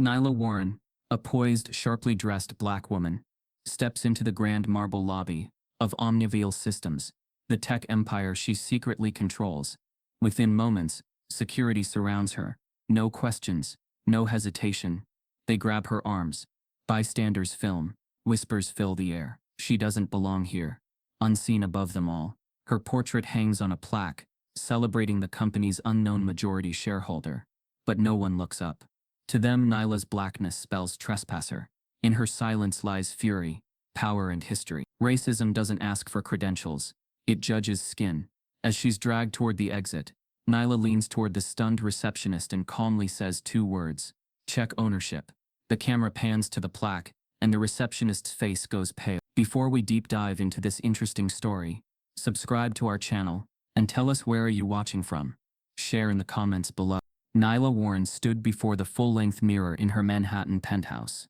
Nylah Warren, a poised, sharply dressed black woman, steps into the grand marble lobby of Unravels Systems, the tech empire she secretly controls. Within moments, security surrounds her. No questions, no hesitation. They grab her arms. Bystanders film. Whispers fill the air. She doesn't belong here. Unseen above them all, her portrait hangs on a plaque, celebrating the company's unknown majority shareholder. But no one looks up. To them, Nylah's blackness spells trespasser. In her silence lies fury, power, and history. Racism doesn't ask for credentials. It judges skin. As she's dragged toward the exit, Nylah leans toward the stunned receptionist and calmly says two words: check ownership. The camera pans to the plaque, and the receptionist's face goes pale. Before we deep dive into this interesting story, subscribe to our channel, and tell us where are you watching from. Share in the comments below. Nylah Warren stood before the full-length mirror in her Manhattan penthouse.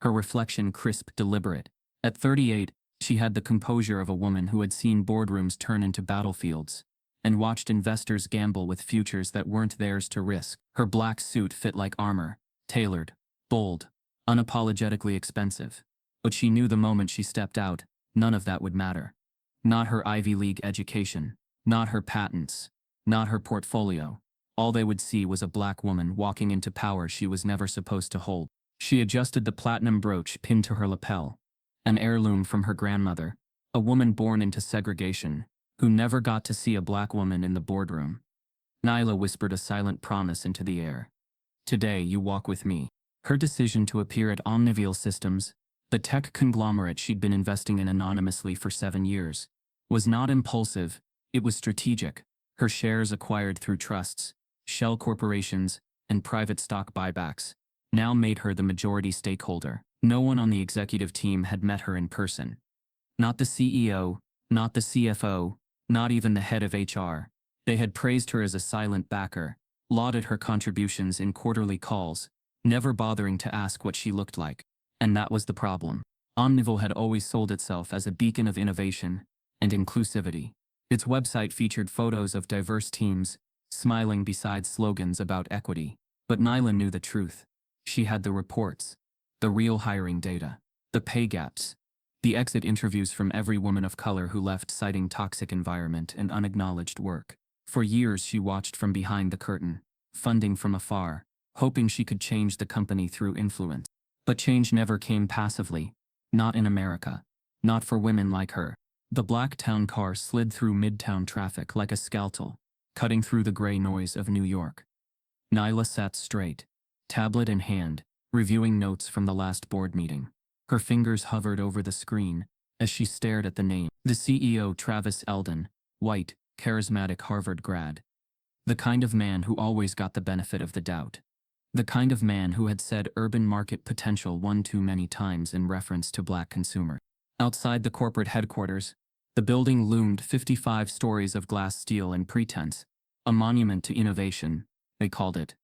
Her reflection crisp, deliberate. At 38, she had the composure of a woman who had seen boardrooms turn into battlefields and watched investors gamble with futures that weren't theirs to risk. Her black suit fit like armor, tailored, bold, unapologetically expensive. But she knew the moment she stepped out, none of that would matter. Not her Ivy League education, not her patents, not her portfolio. All they would see was a black woman walking into power she was never supposed to hold. She adjusted the platinum brooch pinned to her lapel, an heirloom from her grandmother, a woman born into segregation, who never got to see a black woman in the boardroom. Nylah whispered a silent promise into the air. Today you walk with me. Her decision to appear at Unravels Systems, the tech conglomerate she'd been investing in anonymously for 7 years, was not impulsive, it was strategic. Her shares acquired through trusts, shell corporations, and private stock buybacks now made her the majority stakeholder. No one on the executive team had met her in person. Not the CEO, not the CFO, not even the head of HR. They had praised her as a silent backer, lauded her contributions in quarterly calls, never bothering to ask what she looked like. And that was the problem. Unravels had always sold itself as a beacon of innovation and inclusivity. Its website featured photos of diverse teams, smiling beside slogans about equity. But Nylah knew the truth. She had the reports, the real hiring data, the pay gaps, the exit interviews from every woman of color who left citing toxic environment and unacknowledged work. For years she watched from behind the curtain, funding from afar, hoping she could change the company through influence. But change never came passively. Not in America. Not for women like her. The black town car slid through midtown traffic like a skeletal, cutting through the gray noise of New York. Nylah sat straight, tablet in hand, reviewing notes from the last board meeting. Her fingers hovered over the screen as she stared at the name. The CEO, Travis Eldon, white, charismatic Harvard grad. The kind of man who always got the benefit of the doubt. The kind of man who had said urban market potential one too many times in reference to black consumers. Outside the corporate headquarters, the building loomed 55 stories of glass, steel, and pretense. A monument to innovation, they called it.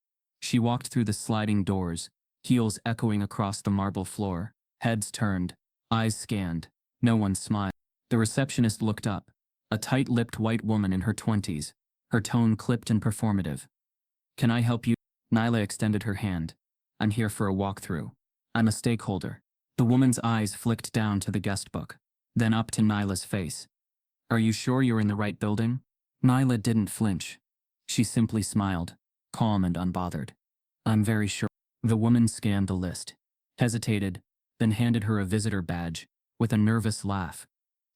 She walked through the sliding doors, heels echoing across the marble floor, heads turned, eyes scanned. No one smiled. The receptionist looked up, a tight-lipped white woman in her 20s, her tone clipped and performative. "Can I help you?" Nylah extended her hand. "I'm here for a walkthrough. I'm a stakeholder." The woman's eyes flicked down to the guest book, then up to Nylah's face. "Are you sure you're in the right building?" Nylah didn't flinch. She simply smiled, calm and unbothered. "I'm very sure." The woman scanned the list, hesitated, then handed her a visitor badge, with a nervous laugh.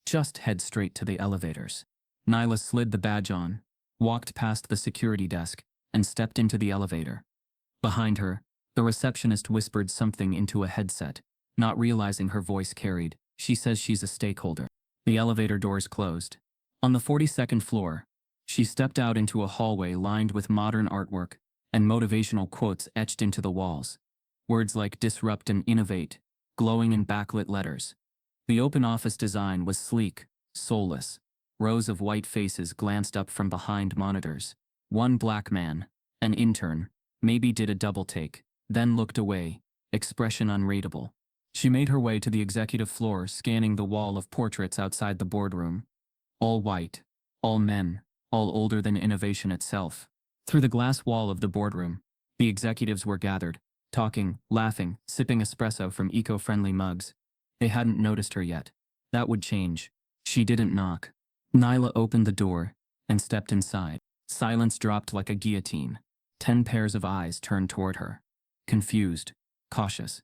"Just head straight to the elevators." Nylah slid the badge on, walked past the security desk, and stepped into the elevator. Behind her, the receptionist whispered something into a headset, not realizing her voice carried. "She says she's a stakeholder." The elevator doors closed. On the 42nd floor, she stepped out into a hallway lined with modern artwork and motivational quotes etched into the walls. Words like disrupt and innovate, glowing in backlit letters. The open office design was sleek, soulless. Rows of white faces glanced up from behind monitors. One black man, an intern, maybe did a double take, then looked away, expression unreadable. She made her way to the executive floor, scanning the wall of portraits outside the boardroom. All white, all men, all older than innovation itself. Through the glass wall of the boardroom, the executives were gathered, talking, laughing, sipping espresso from eco-friendly mugs. They hadn't noticed her yet. That would change. She didn't knock. Nylah opened the door and stepped inside. Silence dropped like a guillotine. 10 pairs of eyes turned toward her. Confused, cautious.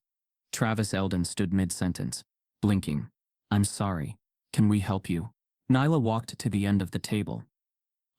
Travis Eldon stood mid-sentence, blinking. "I'm sorry. Can we help you?" Nylah walked to the end of the table.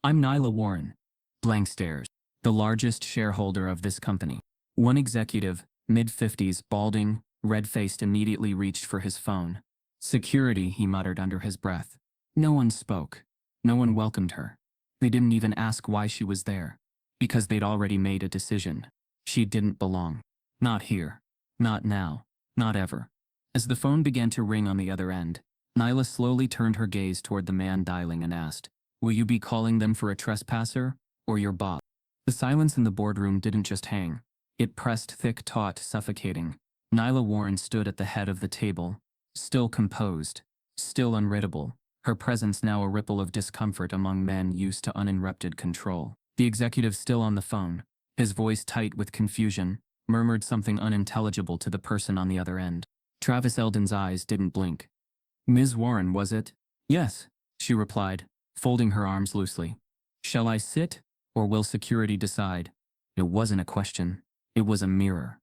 "I'm Nylah Warren." Blank stares. "The largest shareholder of this company." One executive, mid-50s, balding, red-faced, immediately reached for his phone. "Security," he muttered under his breath. No one spoke. No one welcomed her. They didn't even ask why she was there. Because they'd already made a decision. She didn't belong. Not here. Not now. Not ever. As the phone began to ring on the other end, Nylah slowly turned her gaze toward the man dialing and asked, "Will you be calling them for a trespasser, or your boss?" The silence in the boardroom didn't just hang. It pressed thick, taut, suffocating. Nylah Warren stood at the head of the table, still composed, still unreadable, her presence now a ripple of discomfort among men used to uninterrupted control. The executive, still on the phone, his voice tight with confusion, murmured something unintelligible to the person on the other end. Travis Eldon's eyes didn't blink. "Ms. Warren, was it?" "Yes," she replied, folding her arms loosely. "Shall I sit, or will security decide?" It wasn't a question. It was a mirror.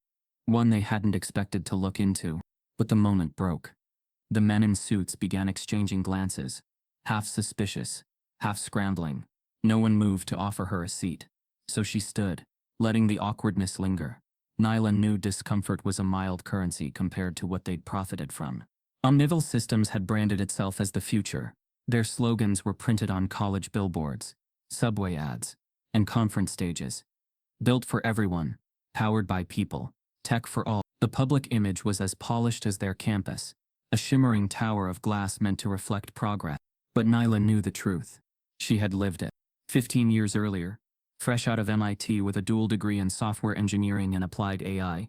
One they hadn't expected to look into. But the moment broke. The men in suits began exchanging glances, half suspicious, half scrambling. No one moved to offer her a seat. So she stood, letting the awkwardness linger. Nylah knew discomfort was a mild currency compared to what they'd profited from. Unravels Systems had branded itself as the future. Their slogans were printed on college billboards, subway ads, and conference stages. Built for everyone, powered by people, tech for all. The public image was as polished as their campus, a shimmering tower of glass meant to reflect progress. But Nylah knew the truth. She had lived it. 15 years earlier, fresh out of MIT with a dual degree in software engineering and applied AI,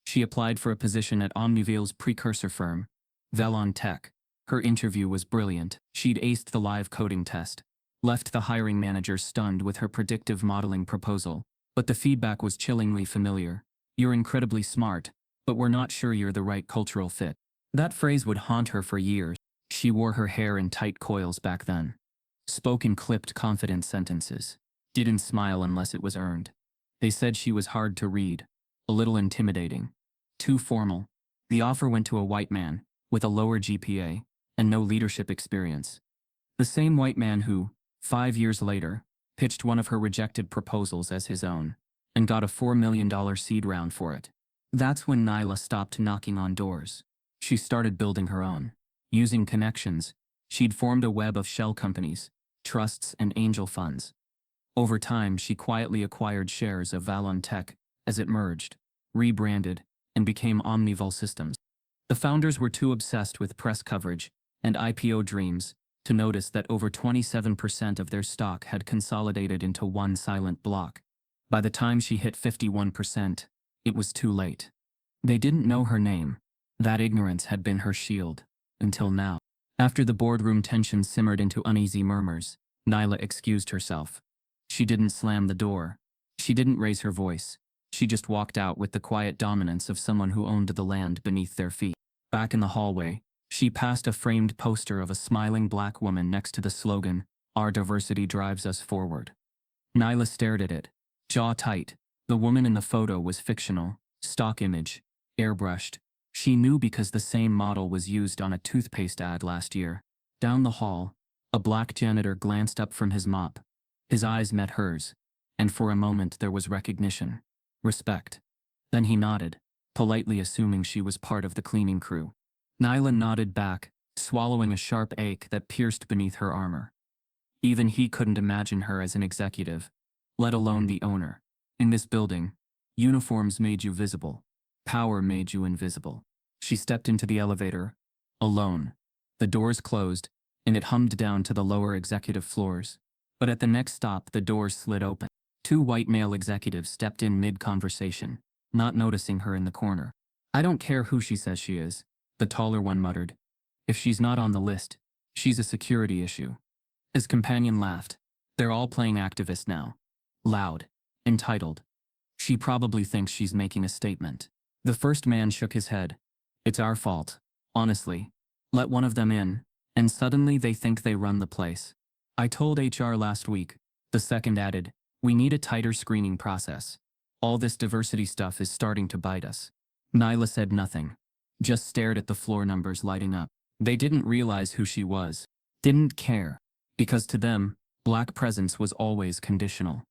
she applied for a position at Omniveil's precursor firm, Velon Tech. Her interview was brilliant. She'd aced the live coding test, left the hiring manager stunned with her predictive modeling proposal. But the feedback was chillingly familiar. "You're incredibly smart, but we're not sure you're the right cultural fit." That phrase would haunt her for years. She wore her hair in tight coils back then. Spoke in clipped, confident sentences. Didn't smile unless it was earned. They said she was hard to read. A little intimidating. Too formal. The offer went to a white man, with a lower GPA, and no leadership experience. The same white man who, 5 years later, pitched one of her rejected proposals as his own, and got a $4 million seed round for it. That's when Nylah stopped knocking on doors. She started building her own. Using connections, she'd formed a web of shell companies, trusts, and angel funds. Over time, she quietly acquired shares of Velon Tech as it merged, rebranded, and became Omniveils Systems. The founders were too obsessed with press coverage and IPO dreams to notice that over 27% of their stock had consolidated into one silent block. By the time she hit 51%, it was too late. They didn't know her name. That ignorance had been her shield, until now. After the boardroom tension simmered into uneasy murmurs, Nylah excused herself. She didn't slam the door. She didn't raise her voice. She just walked out with the quiet dominance of someone who owned the land beneath their feet. Back in the hallway, she passed a framed poster of a smiling black woman next to the slogan, "Our diversity drives us forward." Nylah stared at it, jaw tight. The woman in the photo was fictional, stock image, airbrushed. She knew because the same model was used on a toothpaste ad last year. Down the hall, a black janitor glanced up from his mop. His eyes met hers, and for a moment there was recognition, respect. Then he nodded, politely assuming she was part of the cleaning crew. Nylah nodded back, swallowing a sharp ache that pierced beneath her armor. Even he couldn't imagine her as an executive, let alone the owner. In this building, uniforms made you visible. Power made you invisible. She stepped into the elevator, alone. The doors closed, and it hummed down to the lower executive floors. But at the next stop, the doors slid open. 2 white male executives stepped in mid-conversation, not noticing her in the corner. "I don't care who she says she is," the taller one muttered. "If she's not on the list, she's a security issue." His companion laughed. "They're all playing activist now. Loud. Entitled." She probably thinks she's making a statement. The first man shook his head. It's our fault. Honestly. Let one of them in, and suddenly they think they run the place. I told HR last week. The second added, we need a tighter screening process. All this diversity stuff is starting to bite us. Nylah said nothing. Just stared at the floor numbers lighting up. They didn't realize who she was. Didn't care. Because to them, black presence was always conditional.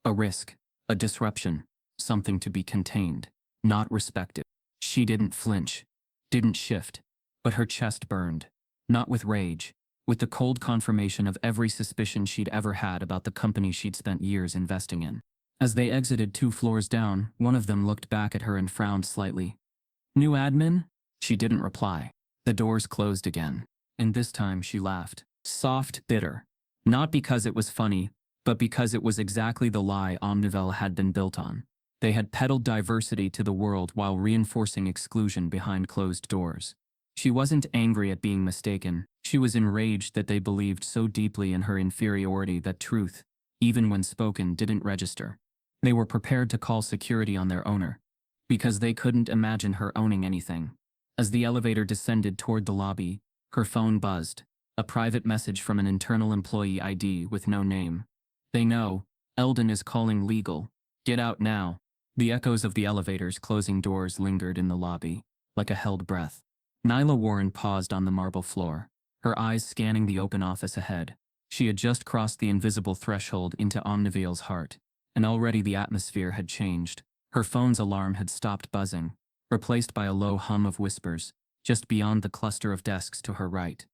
A risk. A disruption. Something to be contained. Not respected. She didn't flinch. Didn't shift. But her chest burned. Not with rage. With the cold confirmation of every suspicion she'd ever had about the company she'd spent years investing in. As they exited 2 floors down, one of them looked back at her and frowned slightly. New admin? She didn't reply. The doors closed again. And this time she laughed. Soft, bitter. Not because it was funny, but because it was exactly the lie Omnivel had been built on. They had peddled diversity to the world while reinforcing exclusion behind closed doors. She wasn't angry at being mistaken. She was enraged that they believed so deeply in her inferiority that truth, even when spoken, didn't register. They were prepared to call security on their owner, because they couldn't imagine her owning anything. As the elevator descended toward the lobby, her phone buzzed. A private message from an internal employee ID with no name. They know. Eldon is calling legal. Get out now. The echoes of the elevator's closing doors lingered in the lobby, like a held breath. Nylah Warren paused on the marble floor, her eyes scanning the open office ahead. She had just crossed the invisible threshold into Omnivel's heart, and already the atmosphere had changed. Her phone's alarm had stopped buzzing, replaced by a low hum of whispers, just beyond the cluster of desks to her right.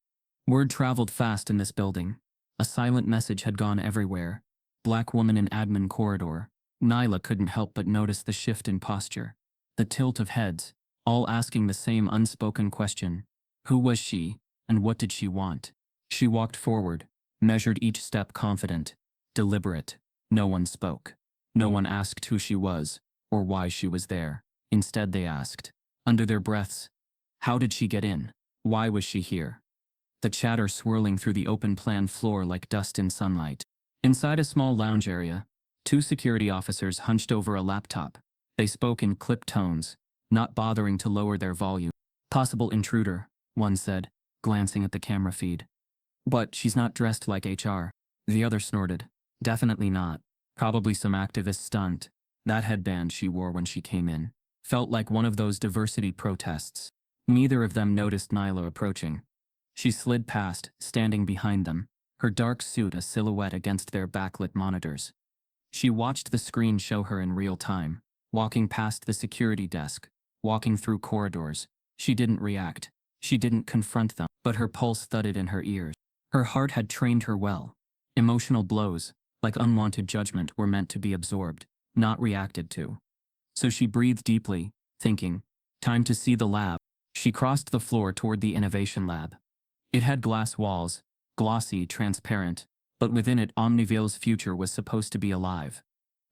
Word traveled fast in this building. A silent message had gone everywhere. Black woman in admin corridor. Nylah couldn't help but notice the shift in posture. The tilt of heads, all asking the same unspoken question. Who was she, and what did she want? She walked forward, measured each step confident, deliberate. No one spoke. No one asked who she was, or why she was there. Instead they asked, under their breaths, how did she get in? Why was she here? The chatter swirling through the open-plan floor like dust in sunlight. Inside a small lounge area, 2 security officers hunched over a laptop. They spoke in clipped tones, not bothering to lower their volume. Possible intruder, one said, glancing at the camera feed. But she's not dressed like HR. The other snorted. Definitely not. Probably some activist stunt. That headband she wore when she came in felt like one of those diversity protests. Neither of them noticed Nylah approaching. She slid past, standing behind them, her dark suit a silhouette against their backlit monitors. She watched the screen show her in real time, walking past the security desk, walking through corridors. She didn't react. She didn't confront them, but her pulse thudded in her ears. Her heart had trained her well. Emotional blows, like unwanted judgment, were meant to be absorbed, not reacted to. So she breathed deeply, thinking, time to see the lab. She crossed the floor toward the innovation lab. It had glass walls, glossy, transparent, but within it Omnivel's future was supposed to be alive.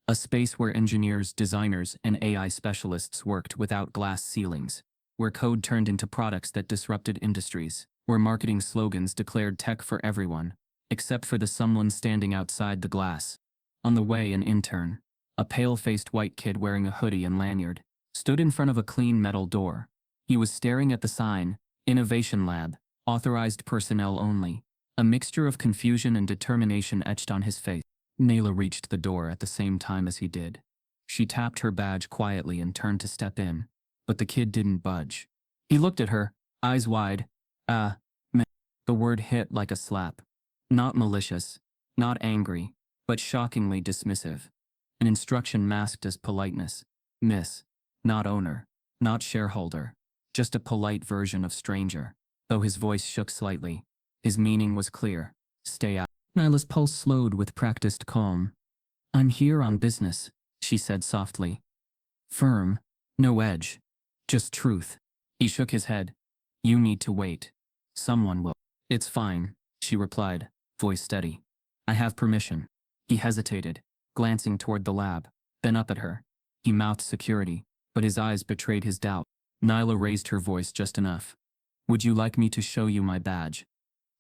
A space where engineers, designers, and AI specialists worked without glass ceilings, where code turned into products that disrupted industries, where marketing slogans declared tech for everyone, except for the someone standing outside the glass. On the way, an intern, a pale-faced white kid wearing a hoodie and lanyard, stood in front of a clean metal door. He was staring at the sign, Innovation Lab, authorized personnel only, a mixture of confusion and determination etched on his face. Nylah reached the door at the same time as he did. She tapped her badge quietly and turned to step in, but the kid didn't budge. He looked at her, eyes wide. Meh. The word hit like a slap. Not malicious, not angry, but shockingly dismissive. An instruction masked as politeness. Miss. Not owner. Not shareholder. Just a polite version of stranger. Though his voice shook slightly, his meaning was clear. Stay out. Nyla's pulse slowed with practiced calm. I'm here on business, she said softly. Firm. No edge. Just truth. He shook his head. You need to wait. Someone will. It's fine, she replied, voice steady. I have permission. He hesitated, glancing toward the lab, then up at her. He mouthed security, but his eyes betrayed his doubt. Nylah raised her voice just enough. Would you like me to show you my badge?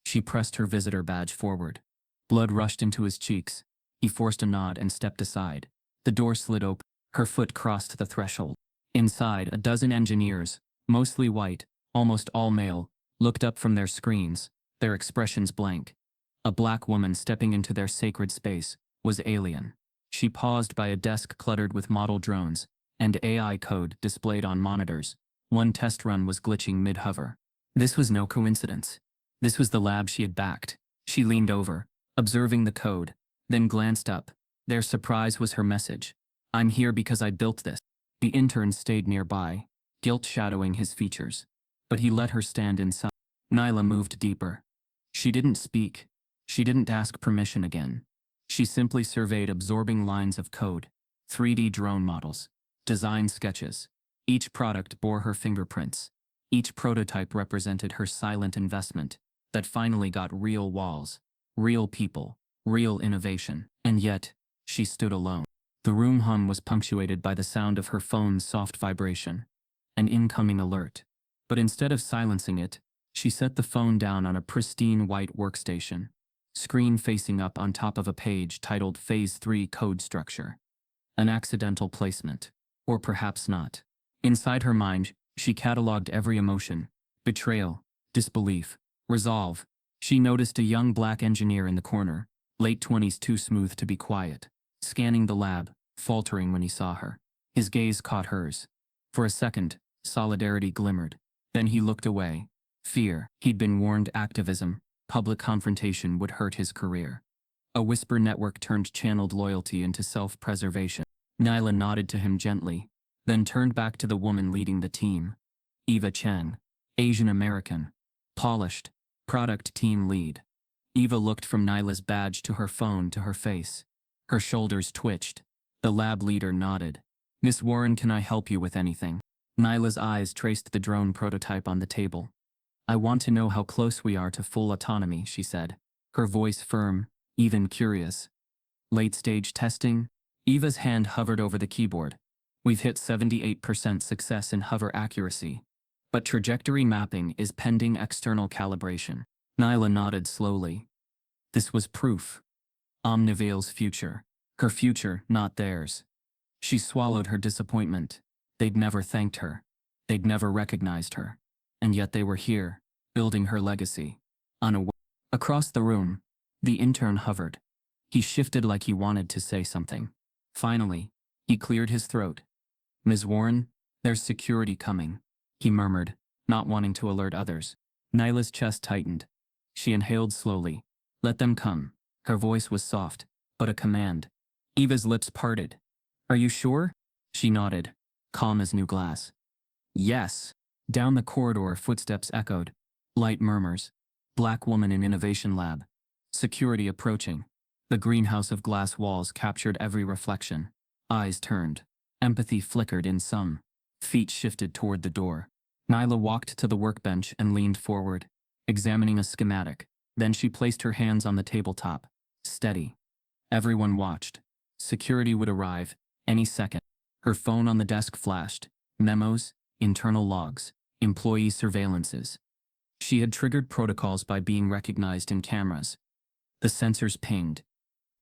She pressed her visitor badge forward. Blood rushed into his cheeks. He forced a nod and stepped aside. The door slid open. Her foot crossed the threshold. Inside, a dozen engineers, mostly white, almost all male, looked up from their screens, their expressions blank. A black woman stepping into their sacred space was alien. She paused by a desk cluttered with model drones and AI code displayed on monitors. One test run was glitching mid-hover. This was no coincidence. This was the lab she had backed. She leaned over, observing the code, then glanced up. Their surprise was her message. "I'm here because I built this." The intern stayed nearby, guilt shadowing his features. But he let her stand inside. Nylah moved deeper. She didn't speak. She didn't ask permission again. She simply surveyed absorbing lines of code, 3D drone models, design sketches. Each product bore her fingerprints. Each prototype represented her silent investment that finally got real walls, real people, real innovation. And yet, she stood alone. The room hum was punctuated by the sound of her phone's soft vibration, an incoming alert. But instead of silencing it, she set the phone down on a pristine white workstation, screen facing up on top of a page titled Phase 3 Code Structure. An accidental placement. Or perhaps not. Inside her mind, she cataloged every emotion: betrayal, disbelief, resolve. She noticed a young black engineer in the corner, late 20s, too smooth to be quiet, scanning the lab, faltering when he saw her. His gaze caught hers. For a second, solidarity glimmered. Then he looked away. Fear. He'd been warned activism, public confrontation would hurt his career. A whisper network turned channeled loyalty into self-preservation. Nylah nodded to him gently, then turned back to the woman leading the team. Eva Chen, Asian American, polished, product team lead. Eva looked from Nylah's badge to her phone to her face. Her shoulders twitched. The lab leader nodded. "Miss Warren, can I help you with anything?" Nylah's eyes traced the drone prototype on the table. "I want to know how close we are to full autonomy," she said, her voice firm, even curious. "Late-stage testing?" Eva's hand hovered over the keyboard. "We've hit 78% success in hover accuracy. But trajectory mapping is pending external calibration." Nylah nodded slowly. This was proof. Omniveil's future. Her future, not theirs. She swallowed her disappointment. They'd never thanked her. They'd never recognized her. And yet they were here, building her legacy. Across the room, the intern hovered. He shifted like he wanted to say something. Finally, he cleared his throat. "Ms. Warren, there's security coming," he murmured, not wanting to alert others. Nylah's chest tightened. She inhaled slowly. "Let them come." Her voice was soft, but a command. Eva's lips parted. "Are you sure?" She nodded, calm as new glass. "Yes." Down the corridor, footsteps echoed. Light murmurs. Black woman in innovation lab. Security approaching. The greenhouse of glass walls captured every reflection. Eyes turned. Empathy flickered in some. Feet shifted toward the door. Nylah walked to the workbench and leaned forward, examining a schematic. Then she placed her hands on the tabletop. Steady. Everyone watched. Security would arrive any second. Her phone on the desk flashed. Memos, internal logs, employee surveillances. She had triggered protocols by being recognized in cameras. The sensors pinged.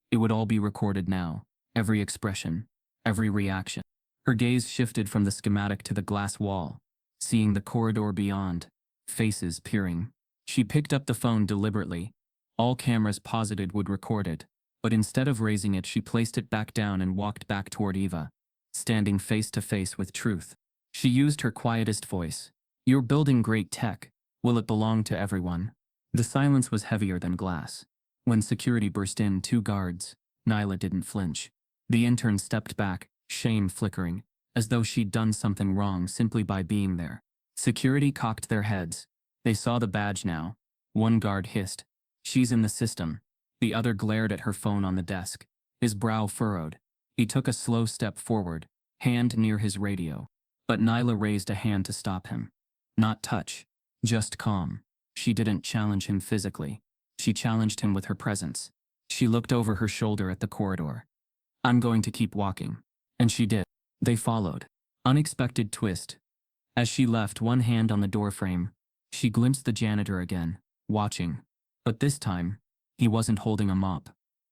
It would all be recorded now. Every expression, every reaction. Her gaze shifted from the schematic to the glass wall, seeing the corridor beyond, faces peering. She picked up the phone deliberately. All cameras posited would record it, but instead of raising it, she placed it back down and walked back toward Eva, standing face to face with truth. She used her quietest voice. "You're building great tech. Will it belong to everyone?" The silence was heavier than glass. When security burst in, 2 guards, Nylah didn't flinch. The intern stepped back, shame flickering, as though she'd done something wrong simply by being there. Security cocked their heads. They saw the badge now. One guard hissed, "She's in the system." The other glared at her phone on the desk. His brow furrowed. He took a slow step forward, hand near his radio. But Nylah raised a hand to stop him. Not touch, just calm. She didn't challenge him physically. She challenged him with her presence. She looked over her shoulder at the corridor. "I'm going to keep walking." And she did. They followed. Unexpected twist. As she left one hand on the doorframe, she glimpsed the janitor again, watching. But this time, he wasn't holding a mop.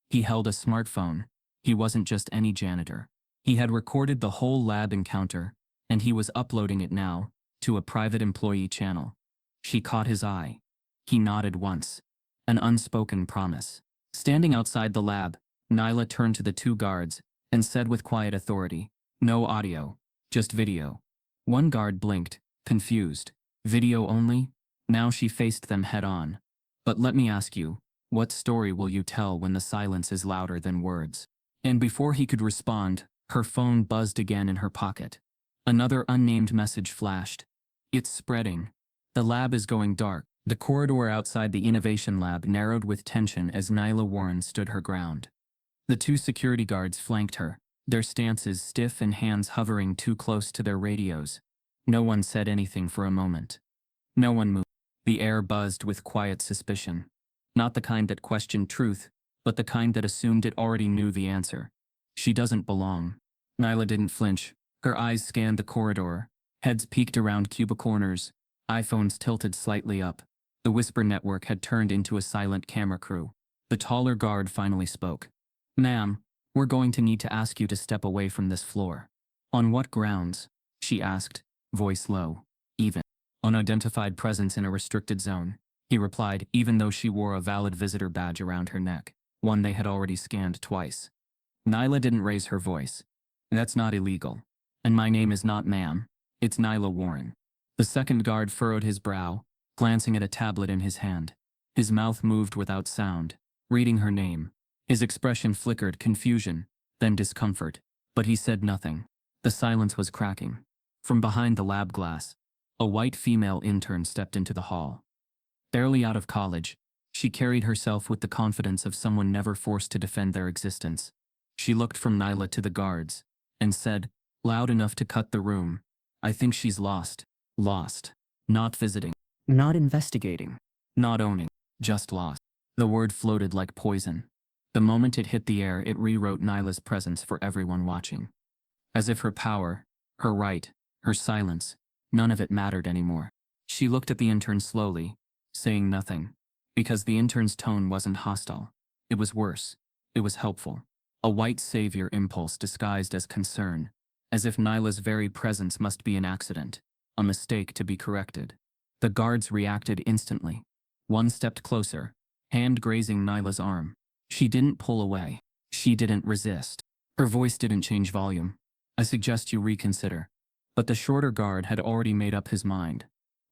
He held a smartphone. He wasn't just any janitor. He had recorded the whole lab encounter, and he was uploading it now to a private employee channel. She caught his eye. He nodded once. An unspoken promise. Standing outside the lab, Nylah turned to the two guards and said with quiet authority, "No audio, just video." One guard blinked, confused. "Video only?" Now she faced them head on. "But let me ask you, what story will you tell when the silence is louder than words?" And before he could respond, her phone buzzed again in her pocket. Another unnamed message flashed. "It's spreading. The lab is going dark." The corridor outside the innovation lab narrowed with tension as Nylah Warren stood her ground. The two security guards flanked her, their stances stiff and hands hovering too close to their radios. No one said anything for a moment. No one moved. The air buzzed with quiet suspicion. Not the kind that questioned truth, but the kind that assumed it already knew the answer. She doesn't belong. Nylah didn't flinch. Her eyes scanned the corridor. Heads peeked around cubicle corners. iPhones tilted slightly up. The whisper network had turned into a silent camera crew. The taller guard finally spoke. "Ma'am, we're going to need to ask you to step away from this floor." "On what grounds?" she asked, voice low. "Even." "Unidentified presence in a restricted zone," he replied, even though she wore a valid visitor badge around her neck, one they had already scanned twice. Nylah didn't raise her voice. "That's not illegal. And my name is not ma'am. It's Nylah Warren." The second guard furrowed his brow, glancing at a tablet in his hand. His mouth moved without sound, reading her name. His expression flickered confusion, then discomfort, but he said nothing. The silence was cracking. From behind the lab glass, a white female intern stepped into the hall. Barely out of college, she carried herself with the confidence of someone never forced to defend their existence. She looked from Nylah to the guards, and said, loud enough to cut the room, "I think she's lost." Lost. Not visiting. Not investigating. Not owning. Just lost. The word floated like poison. The moment it hit the air, it rewrote Nylah's presence for everyone watching. As if her power, her right, her silence, none of it mattered anymore. She looked at the intern slowly, saying nothing. Because the intern's tone wasn't hostile. It was worse. It was helpful. A white savior impulse disguised as concern. As if Nylah's very presence must be an accident. A mistake to be corrected. The guards reacted instantly. One stepped closer, hand grazing Nylah's arm. She didn't pull away. She didn't resist. Her voice didn't change volume. "I suggest you reconsider." But the shorter guard had already made up his mind.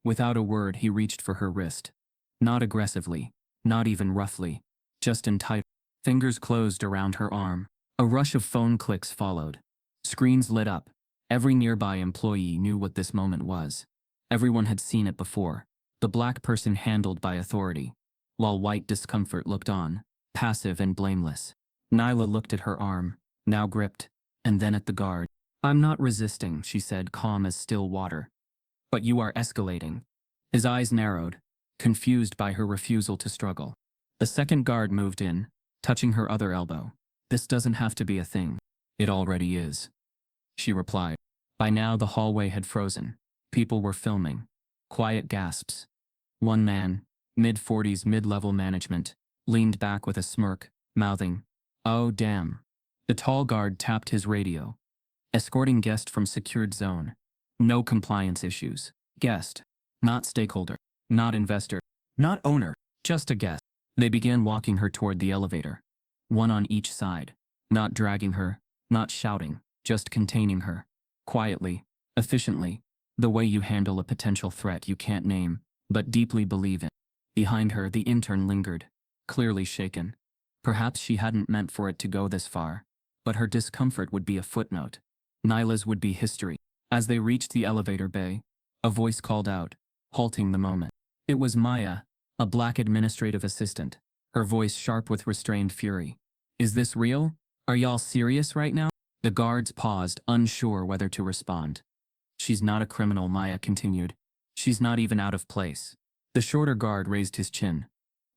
Without a word, he reached for her wrist. Not aggressively, not even roughly, just in tight. Fingers closed around her arm. A rush of phone clicks followed. Screens lit up. Every nearby employee knew what this moment was. Everyone had seen it before. The black person handled by authority, while white discomfort looked on, passive and blameless. Nylah looked at her arm, now gripped, and then at the guard. "I'm not resisting," she said, calm as still water. "But you are escalating." His eyes narrowed, confused by her refusal to struggle. The second guard moved in, touching her other elbow. "This doesn't have to be a thing." "It already is," she replied. By now the hallway had frozen. People were filming. Quiet gasps. One man, mid-40s mid-level management, leaned back with a smirk, mouthing, "Oh damn." The tall guard tapped his radio. "Escorting guest from secured zone. No compliance issues. Guest. Not stakeholder. Not investor. Not owner. Just a guest." They began walking her toward the elevator. One on each side. Not dragging her, not shouting, just containing her. Quietly, efficiently, the way you handle a potential threat you can't name, but deeply believe in. Behind her, the intern lingered, clearly shaken. Perhaps she hadn't meant for it to go this far, but her discomfort would be a footnote. Nylah's would be history. As they reached the elevator bay, a voice called out, halting the moment. It was Maya, a black administrative assistant, her voice sharp with restrained fury. "Is this real? Are y'all serious right now?" The guards paused, unsure whether to respond. "She's not a criminal," Maya continued. "She's not even out of place." The shorter guard raised his chin.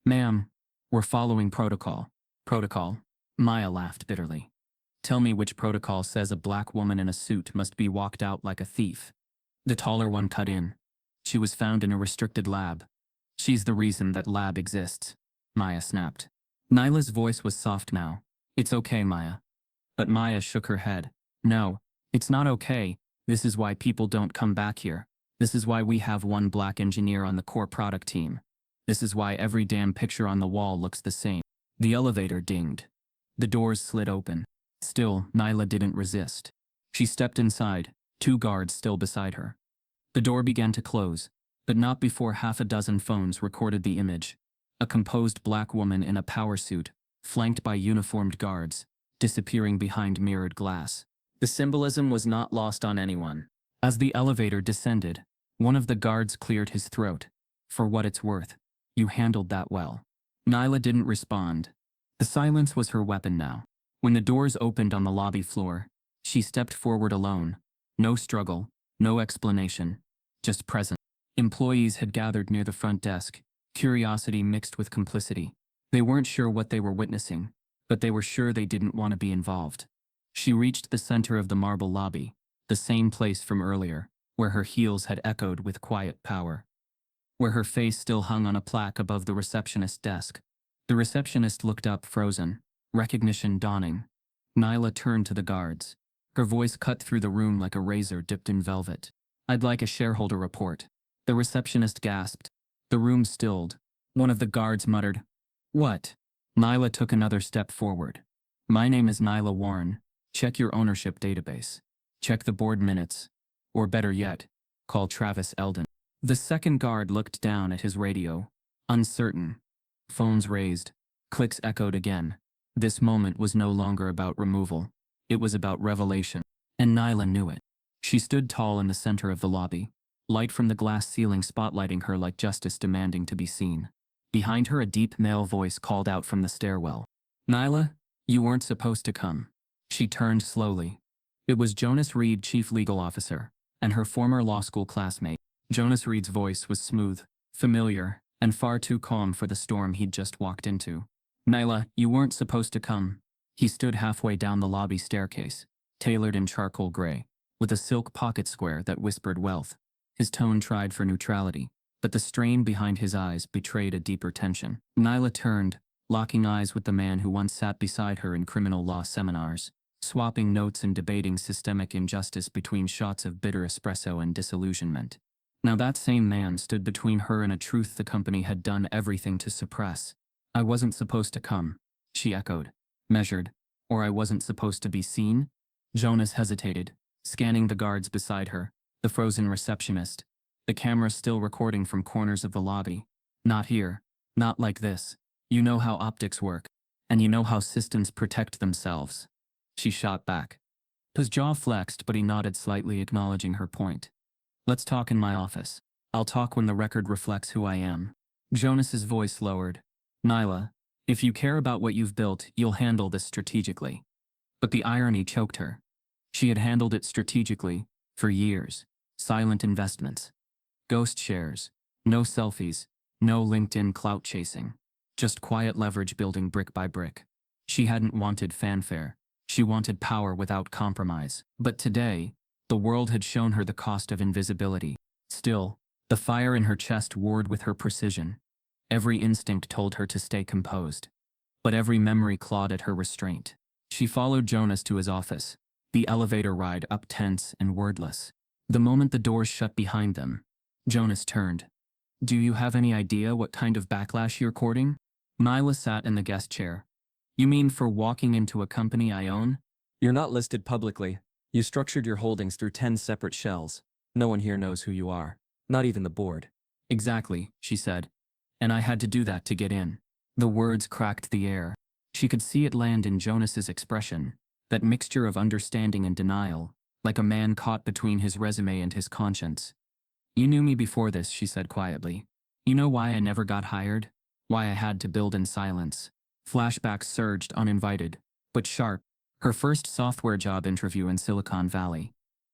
"Ma'am, we're following protocol." "Protocol?" Maya laughed bitterly. "Tell me which protocol says a black woman in a suit must be walked out like a thief." The taller one cut in. "She was found in a restricted lab. She's the reason that lab exists," Maya snapped. Nylah's voice was soft now. "It's okay, Maya." But Maya shook her head. No, it's not okay. This is why people don't come back here. This is why we have one black engineer on the core product team. This is why every damn picture on the wall looks the same. The elevator dinged. The doors slid open. Still, Nylah didn't resist. She stepped inside, 2 guards still beside her. The door began to close, but not before half a dozen phones recorded the image. A composed black woman in a power suit, flanked by uniformed guards, disappearing behind mirrored glass. The symbolism was not lost on anyone. As the elevator descended, one of the guards cleared his throat. For what it's worth, you handled that well. Nylah didn't respond. The silence was her weapon now. When the doors opened on the lobby floor, she stepped forward alone. No struggle, no explanation, just presence. Employees had gathered near the front desk, curiosity mixed with complicity. They weren't sure what they were witnessing, but they were sure they didn't want to be involved. She reached the center of the marble lobby, the same place from earlier, where her heels had echoed with quiet power. Where her face still hung on a plaque above the receptionist's desk. The receptionist looked up frozen, recognition dawning. Nylah turned to the guards. Her voice cut through the room like a razor dipped in velvet. "I'd like a shareholder report." The receptionist gasped. The room stilled. One of the guards muttered, "What?" Nylah took another step forward. "My name is Nylah Warren. Check your ownership database. Check the board minutes. Or better yet, call Travis Eldon." The second guard looked down at his radio, uncertain. Phones raised. Clicks echoed again. This moment was no longer about removal. It was about revelation. And Nylah knew it. She stood tall in the center of the lobby, light from the glass ceiling spotlighting her like justice demanding to be seen. Behind her, a deep male voice called out from the stairwell. "Nylah, you weren't supposed to come." She turned slowly. It was Jonas Reed, chief legal officer, and her former law school classmate. Jonas Reed's voice was smooth, familiar, and far too calm for the storm he'd just walked into. "Nylah, you weren't supposed to come." He stood halfway down the lobby staircase, tailored in charcoal gray, with a silk pocket square that whispered wealth. His tone tried for neutrality, but the strain behind his eyes betrayed a deeper tension. Nylah turned, locking eyes with the man who once sat beside her in criminal law seminars, swapping notes and debating systemic injustice between shots of bitter espresso and disillusionment. Now that same man stood between her and a truth the company had done everything to suppress. "I wasn't supposed to come," she echoed, measured. "Or I wasn't supposed to be seen?" Jonas hesitated, scanning the guards beside her, the frozen receptionist, the camera still recording from corners of the lobby. "Not here. Not like this. You know how optics work. And you know how systems protect themselves." She shot back. His jaw flexed, but he nodded slightly, acknowledging her point. "Let's talk in my office. I'll talk when the record reflects who I am." Jonas's voice lowered. "Nylah, if you care about what you've built, you'll handle this strategically." But the irony choked her. She had handled it strategically, for years. Silent investments. Ghost shares. No selfies. No LinkedIn clout chasing. Just quiet leverage building brick by brick. She hadn't wanted fanfare. She wanted power without compromise. But today, the world had shown her the cost of invisibility. Still, the fire in her chest roared with her precision. Every instinct told her to stay composed. But every memory clawed at her restraint. She followed Jonas to his office, the elevator ride up tense and wordless. The moment the doors shut behind them, Jonas turned. "Do you have any idea what kind of backlash you're courting?" Nylah sat in the guest chair. "You mean for walking into a company I own? You're not listed publicly. You structured your holdings through 10 separate shells. No one here knows who you are. Not even the board." "Exactly," she said. "And I had to do that to get in." The words cracked the air. She could see it land in Jonas's expression, that mixture of understanding and denial, like a man caught between his resume and his conscience. "You knew me before this," she said quietly. "You know why I never got hired? Why I had to build in silence." Flashbacks surged uninvited, but sharp. Her first software job interview in Silicon Valley.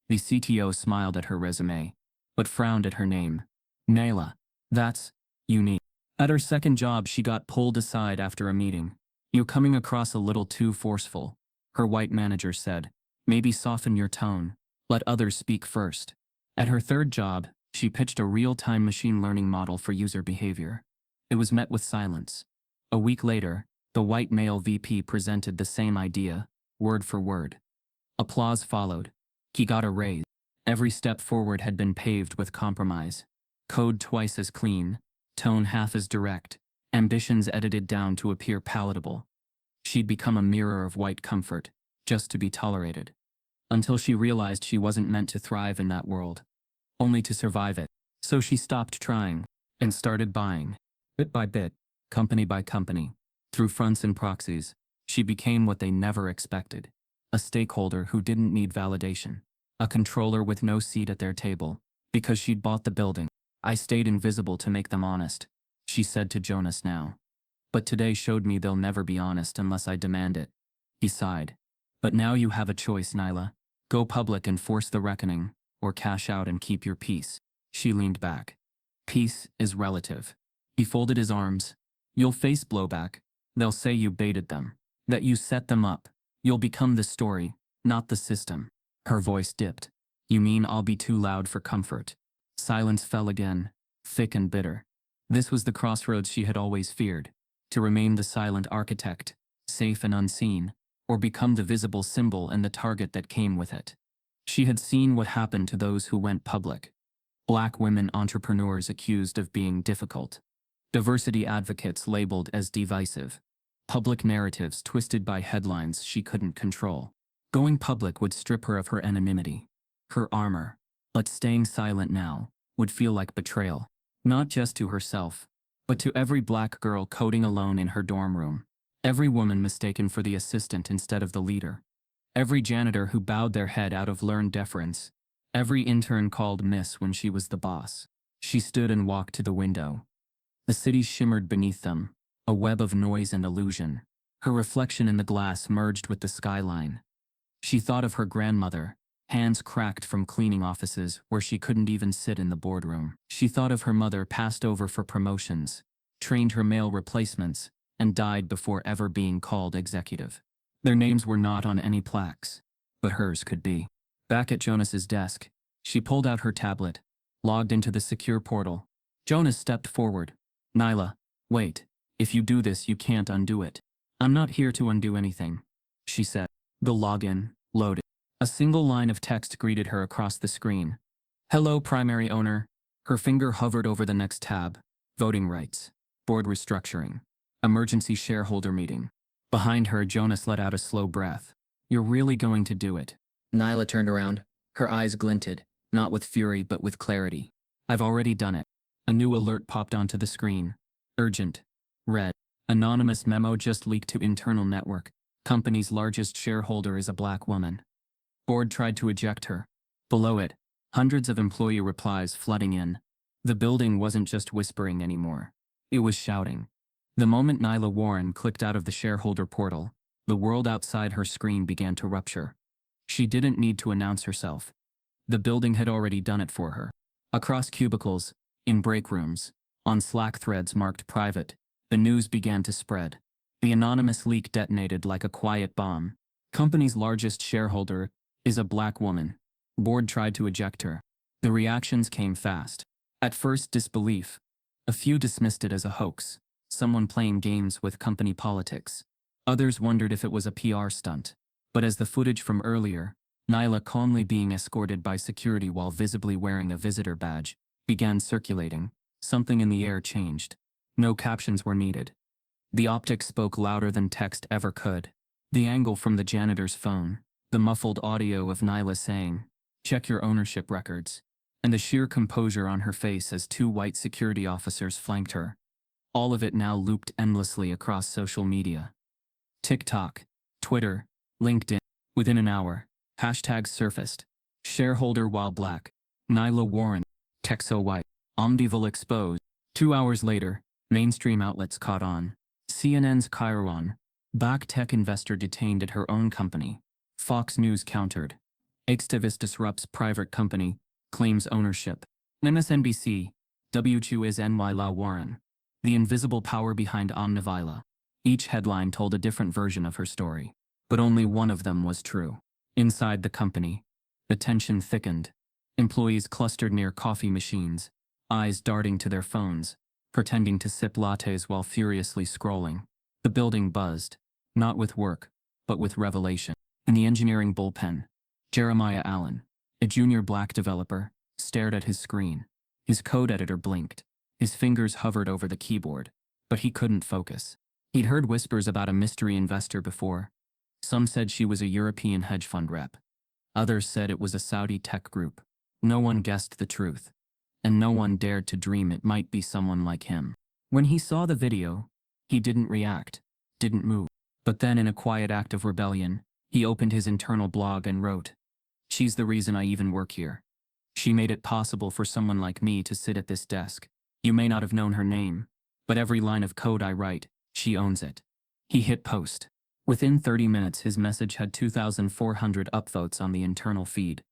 The CTO smiled at her resume, but frowned at her name. "Nylah. That's unique." At her second job, she got pulled aside after a meeting. "You're coming across a little too forceful," her white manager said. "Maybe soften your tone. Let others speak first." At her third job, she pitched a real-time machine learning model for user behavior. It was met with silence. A week later, the white male VP presented the same idea, word for word. Applause followed. He got a raise. Every step forward had been paved with compromise. Code twice as clean, tone half as direct, ambitions edited down to appear palatable. She'd become a mirror of white comfort, just to be tolerated. Until she realized she wasn't meant to thrive in that world, only to survive it. So she stopped trying, and started buying. Bit by bit, company by company, through fronts and proxies, she became what they never expected. A stakeholder who didn't need validation. A controller with no seat at their table, because she'd bought the building. I stayed invisible to make them honest, she said to Jonas now. But today showed me they'll never be honest unless I demand it. He sighed. But now you have a choice, Nylah. Go public and force the reckoning, or cash out and keep your peace. She leaned back. Peace is relative. He folded his arms. You'll face blowback. They'll say you baited them, that you set them up. You'll become the story, not the system. Her voice dipped. You mean I'll be too loud for comfort? Silence fell again, thick and bitter. This was the crossroads she had always feared. To remain the silent architect, safe and unseen, or become the visible symbol and the target that came with it. She had seen what happened to those who went public. Black women entrepreneurs accused of being difficult. Diversity advocates labeled as divisive. Public narratives twisted by headlines she couldn't control. Going public would strip her of her anonymity, her armor. But staying silent now would feel like betrayal, not just to herself, but to every black girl coding alone in her dorm room. Every woman mistaken for the assistant instead of the leader. Every janitor who bowed their head out of learned deference. Every intern called miss when she was the boss. She stood and walked to the window. The city shimmered beneath them, a web of noise and illusion. Her reflection in the glass merged with the skyline. She thought of her grandmother, hands cracked from cleaning offices where she couldn't even sit in the boardroom. She thought of her mother passed over for promotions, trained her male replacements, and died before ever being called executive. Their names were not on any plaques, but hers could be. Back at Jonas's desk, she pulled out her tablet, logged into the secure portal. Jonas stepped forward. Nylah, wait. If you do this, you can't undo it. I'm not here to undo anything, she said. The login loaded. A single line of text greeted her across the screen. Hello, primary owner. Her finger hovered over the next tab. Voting rights. Board restructuring. Emergency shareholder meeting. Behind her, Jonas let out a slow breath. You're really going to do it? Nylah turned around. Her eyes glinted, not with fury but with clarity. I've already done it. A new alert popped onto the screen. Urgent. Red. Anonymous memo just leaked to internal network. Company's largest shareholder is a black woman. Board tried to eject her. Below it, hundreds of employee replies flooding in. The building wasn't just whispering anymore. It was shouting. The moment Nylah Warren clicked out of the shareholder portal, the world outside her screen began to rupture. She didn't need to announce herself. The building had already done it for her. Across cubicles, in break rooms, on Slack threads marked private, the news began to spread. The anonymous leak detonated like a quiet bomb. Company's largest shareholder is a black woman. Board tried to eject her. The reactions came fast. At first, disbelief. A few dismissed it as a hoax, someone playing games with company politics. Others wondered if it was a PR stunt. But as the footage from earlier, Nylah calmly being escorted by security while visibly wearing a visitor badge, began circulating, something in the air changed. No captions were needed. The optics spoke louder than text ever could. The angle from the janitor's phone, the muffled audio of Nylah saying, "Check your ownership records," and the sheer composure on her face as two white security officers flanked her. All of it now looped endlessly across social media. TikTok, Twitter, LinkedIn. Within an hour, hashtags surfaced. Shareholder while black. Nylah Warren. Texo white. Omnival exposed. 2 hours later, mainstream outlets caught on. CNN's Chiron. Black tech investor detained at her own company. Fox News countered. Activist disrupts private company, claims ownership. MSNBC. WQ is Nylah Warren. The invisible power behind Omnivila. Each headline told a different version of her story. But only one of them was true. Inside the company, the tension thickened. Employees clustered near coffee machines, eyes darting to their phones, pretending to sip lattes while furiously scrolling. The building buzzed, not with work, but with revelation. In the engineering bullpen, Jeremiah Allen, a junior black developer, stared at his screen. His code editor blinked. His fingers hovered over the keyboard, but he couldn't focus. He'd heard whispers about a mystery investor before. Some said she was a European hedge fund rep. Others said it was a Saudi tech group. No one guessed the truth, and no one dared to dream it might be someone like him. When he saw the video, he didn't react, didn't move. But then, in a quiet act of rebellion, he opened his internal blog and wrote, "She's the reason I even work here. She made it possible for someone like me to sit at this desk. You may not have known her name, but every line of code I write, she owns it." He hit post. Within 30 minutes, his message had 2,400 upvotes on the internal feed.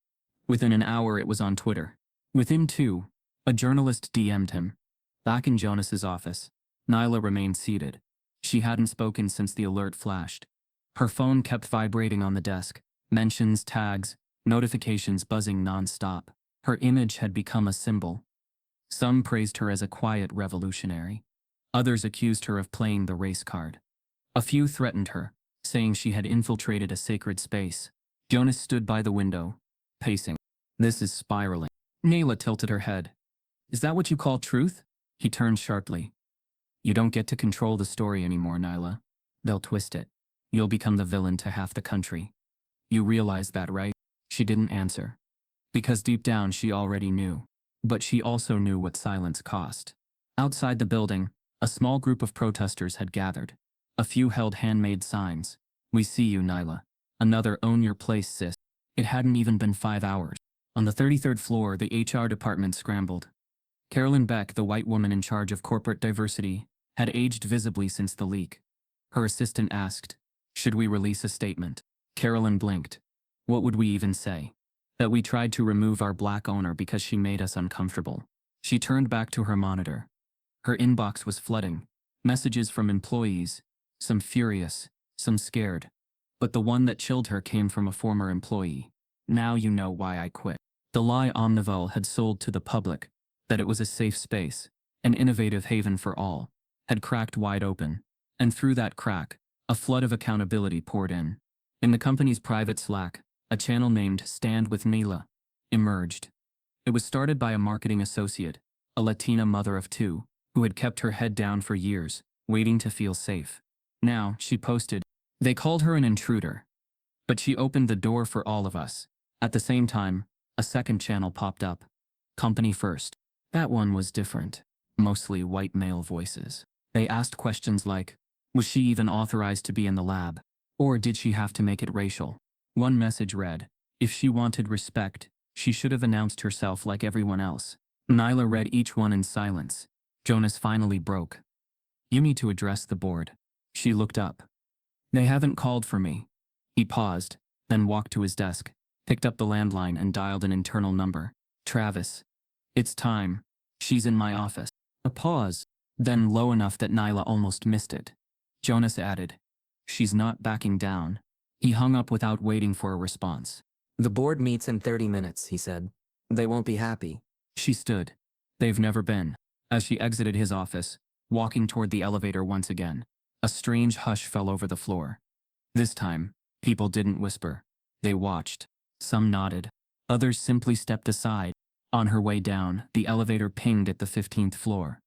Within an hour, it was on Twitter. Within 2, a journalist DM'd him. Back in Jonas's office, Nylah remained seated. She hadn't spoken since the alert flashed. Her phone kept vibrating on the desk, mentions, tags, notifications buzzing non-stop. Her image had become a symbol. Some praised her as a quiet revolutionary. Others accused her of playing the race card. A few threatened her, saying she had infiltrated a sacred space. Jonas stood by the window, pacing. "This is spiraling." Nylah tilted her head. "Is that what you call truth?" He turned sharply. "You don't get to control the story anymore, Nylah. They'll twist it. You'll become the villain to half the country. You realize that, right?" She didn't answer. Because deep down she already knew. But she also knew what silence cost. Outside the building, a small group of protesters had gathered. A few held handmade signs. "We see you, Nylah." Another, "Own your place, sis." It hadn't even been 5 hours. On the 33rd floor, the HR department scrambled. Carolyn Beck, the white woman in charge of corporate diversity, had aged visibly since the leak. Her assistant asked, "Should we release a statement?" Carolyn blinked. "What would we even say? That we tried to remove our black owner because she made us uncomfortable." She turned back to her monitor. Her inbox was flooding. Messages from employees, some furious, some scared. But the one that chilled her came from a former employee. "Now you know why I quit." The lie Omnivell had sold to the public, that it was a safe space, an innovative haven for all, had cracked wide open. And through that crack, a flood of accountability poured in. In the company's private Slack, a channel named Stand with Nylah emerged. It was started by a marketing associate, a Latina mother of 2, who had kept her head down for years, waiting to feel safe. Now, she posted, "They called her an intruder. But she opened the door for all of us." At the same time, a second channel popped up. Company First. That one was different. Mostly white male voices. They asked questions like, was she even authorized to be in the lab? Or did she have to make it racial? One message read, "If she wanted respect, she should have announced herself like everyone else." Nylah read each one in silence. Jonas finally broke. "You need to address the board." She looked up. "They haven't called for me." He paused, then walked to his desk, picked up the landline and dialed an internal number. "Travis. It's time. She's in my office." A pause, then low enough that Nylah almost missed it. Jonas added, "She's not backing down." He hung up without waiting for a response. "The board meets in 30 minutes, he said. "They won't be happy." She stood. "They've never been." As she exited his office, walking toward the elevator once again, a strange hush fell over the floor. This time, people didn't whisper. They watched. Some nodded. Others simply stepped aside. On her way down, the elevator pinged at the 15th floor.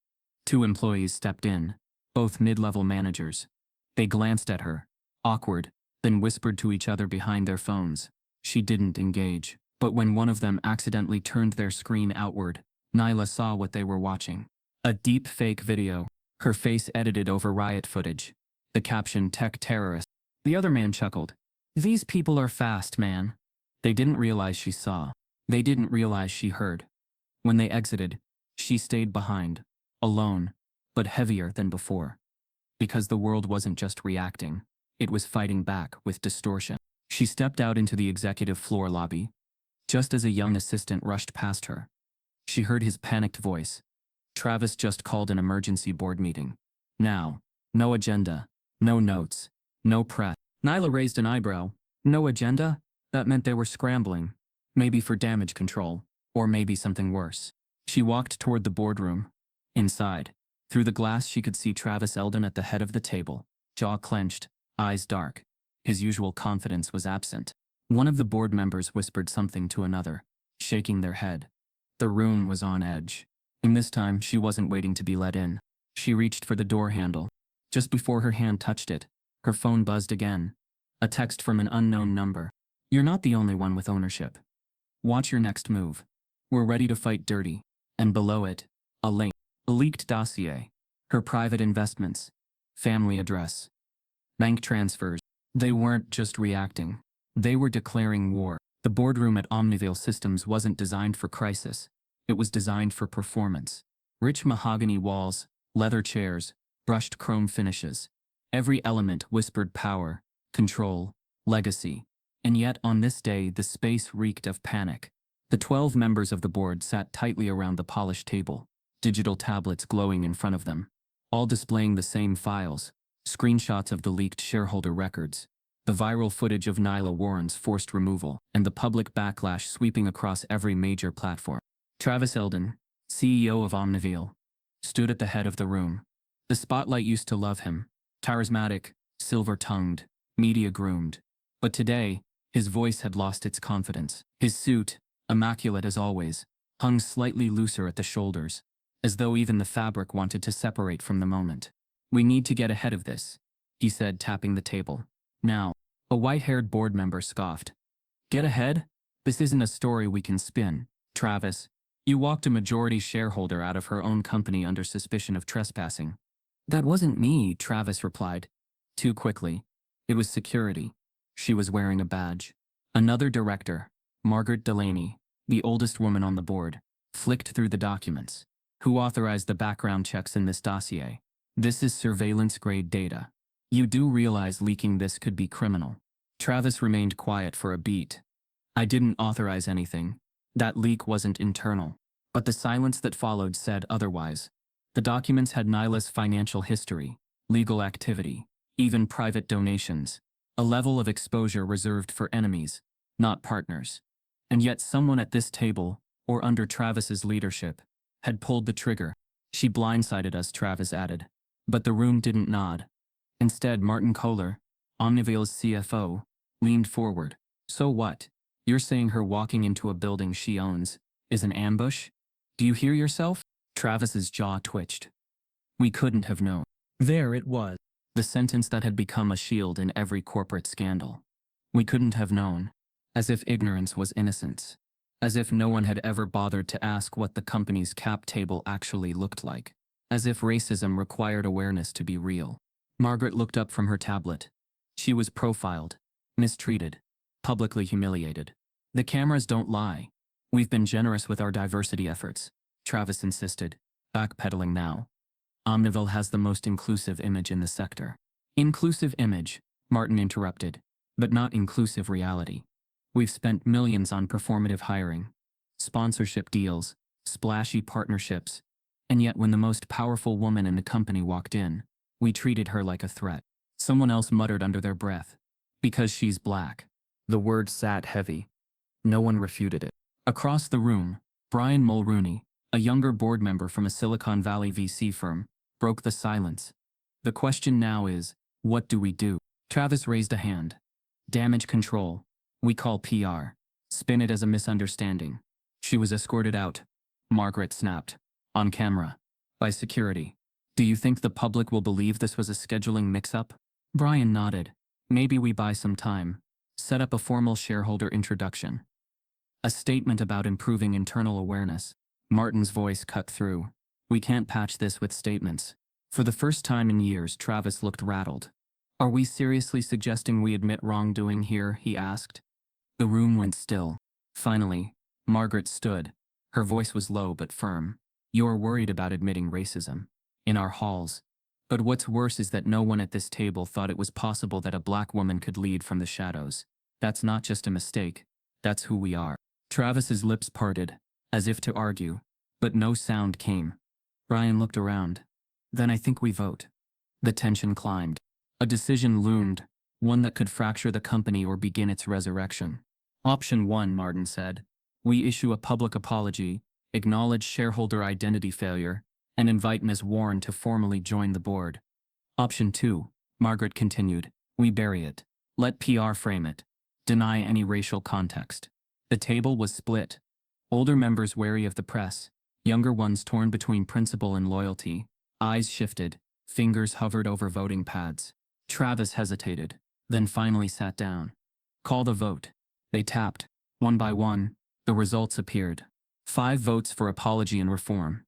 2 employees stepped in, both mid-level managers. They glanced at her, awkward, then whispered to each other behind their phones. She didn't engage. But when one of them accidentally turned their screen outward, Nylah saw what they were watching. A deep fake video, her face edited over riot footage. The caption, "Tech terrorist." The other man chuckled. "These people are fast, man." They didn't realize she saw. They didn't realize she heard. When they exited, she stayed behind, alone, but heavier than before. Because the world wasn't just reacting, it was fighting back with distortion. She stepped out into the executive floor lobby. Just as a young assistant rushed past her, she heard his panicked voice. "Travis just called an emergency board meeting. Now, no agenda, no notes, no press." Nylah raised an eyebrow. No agenda? That meant they were scrambling. Maybe for damage control, or maybe something worse. She walked toward the boardroom. Inside, through the glass she could see Travis Eldon at the head of the table, jaw clenched, eyes dark. His usual confidence was absent. One of the board members whispered something to another, shaking their head. The room was on edge. And this time, she wasn't waiting to be let in. She reached for the door handle. Just before her hand touched it, her phone buzzed again. A text from an unknown number. "You're not the only one with ownership. Watch your next move. We're ready to fight dirty." And below it, a link. A leaked dossier. Her private investments. Family address. Bank transfers. They weren't just reacting. They were declaring war. The boardroom at Omnivale Systems wasn't designed for crisis. It was designed for performance. Rich mahogany walls, leather chairs, brushed chrome finishes. Every element whispered power, control, legacy. And yet on this day the space reeked of panic. The 12 members of the board sat tightly around the polished table, digital tablets glowing in front of them, all displaying the same files, screenshots of the leaked shareholder records, the viral footage of Nylah Warren's forced removal, and the public backlash sweeping across every major platform. Travis Eldon, CEO of Omnivale, stood at the head of the room. The spotlight used to love him, charismatic, silver-tongued, media-groomed. But today, his voice had lost its confidence. His suit, immaculate as always, hung slightly looser at the shoulders, as though even the fabric wanted to separate from the moment. "We need to get ahead of this," he said, tapping the table. "Now." A white-haired board member scoffed. "Get ahead? This isn't a story we can spin. Travis, you walked a majority shareholder out of her own company under suspicion of trespassing." "That wasn't me," Travis replied. Too quickly. It was security. She was wearing a badge. Another director, Margaret Delaney, the oldest woman on the board, flicked through the documents. "Who authorized the background checks in this dossier? This is surveillance-grade data. You do realize leaking this could be criminal." Travis remained quiet for a beat. "I didn't authorize anything. That leak wasn't internal." But the silence that followed said otherwise. The documents had Nyla's financial history, legal activity, even private donations, a level of exposure reserved for enemies, not partners. And yet someone at this table, or under Travis's leadership, had pulled the trigger. "She blindsided us," Travis added. But the room didn't nod. Instead, Martin Kohler, Omnivale's CFO, leaned forward. "So what? You're saying her walking into a building she owns is an ambush? Do you hear yourself?" Travis's jaw twitched. "We couldn't have known." There it was. The sentence that had become a shield in every corporate scandal. We couldn't have known. As if ignorance was innocence. As if no one had ever bothered to ask what the company's cap table actually looked like. As if racism required awareness to be real. Margaret looked up from her tablet. She was profiled, mistreated, publicly humiliated. "The cameras don't lie. We've been generous with our diversity efforts," Travis insisted, backpedaling now. "Omnivale has the most inclusive image in the sector." "Inclusive image," Martin interrupted, "but not inclusive reality. We've spent millions on performative hiring, sponsorship deals, splashy partnerships, and yet when the most powerful woman in the company walked in, we treated her like a threat." Someone else muttered under their breath, "Because she's black." The word sat heavy. No one refuted it. Across the room, Brian Mulrooney, a younger board member from a Silicon Valley VC firm, broke the silence. "The question now is, what do we do?" Travis raised a hand. "Damage control. We call PR. Spin it as a misunderstanding." She was escorted out. Margaret snapped. On camera. By security. "Do you think the public will believe this was a scheduling mix-up?" Brian nodded. "Maybe we buy some time. Set up a formal shareholder introduction. A statement about improving internal awareness." Martin's voice cut through. "We can't patch this with statements." For the first time in years, Travis looked rattled. "Are we seriously suggesting we admit wrongdoing here?" he asked. The room went still. Finally, Margaret stood. Her voice was low but firm. "You're worried about admitting racism. In our halls. But what's worse is that no one at this table thought it was possible that a black woman could lead from the shadows. That's not just a mistake. That's who we are." Travis's lips parted, as if to argue, but no sound came. Brian looked around. "Then I think we vote." The tension climbed. A decision loomed, one that could fracture the company or begin its resurrection. "Option 1, Martin said. We issue a public apology, acknowledge shareholder identity failure, and invite Ms. Warren to formally join the board. Option 2, Margaret continued. We bury it. Let PR frame it. Deny any racial context. The table was split. Older members wary of the press, younger ones torn between principle and loyalty. Eyes shifted, fingers hovered over voting pads. Travis hesitated, then finally sat down. Call the vote. They tapped. One by one, the results appeared. 5 votes for apology and reform.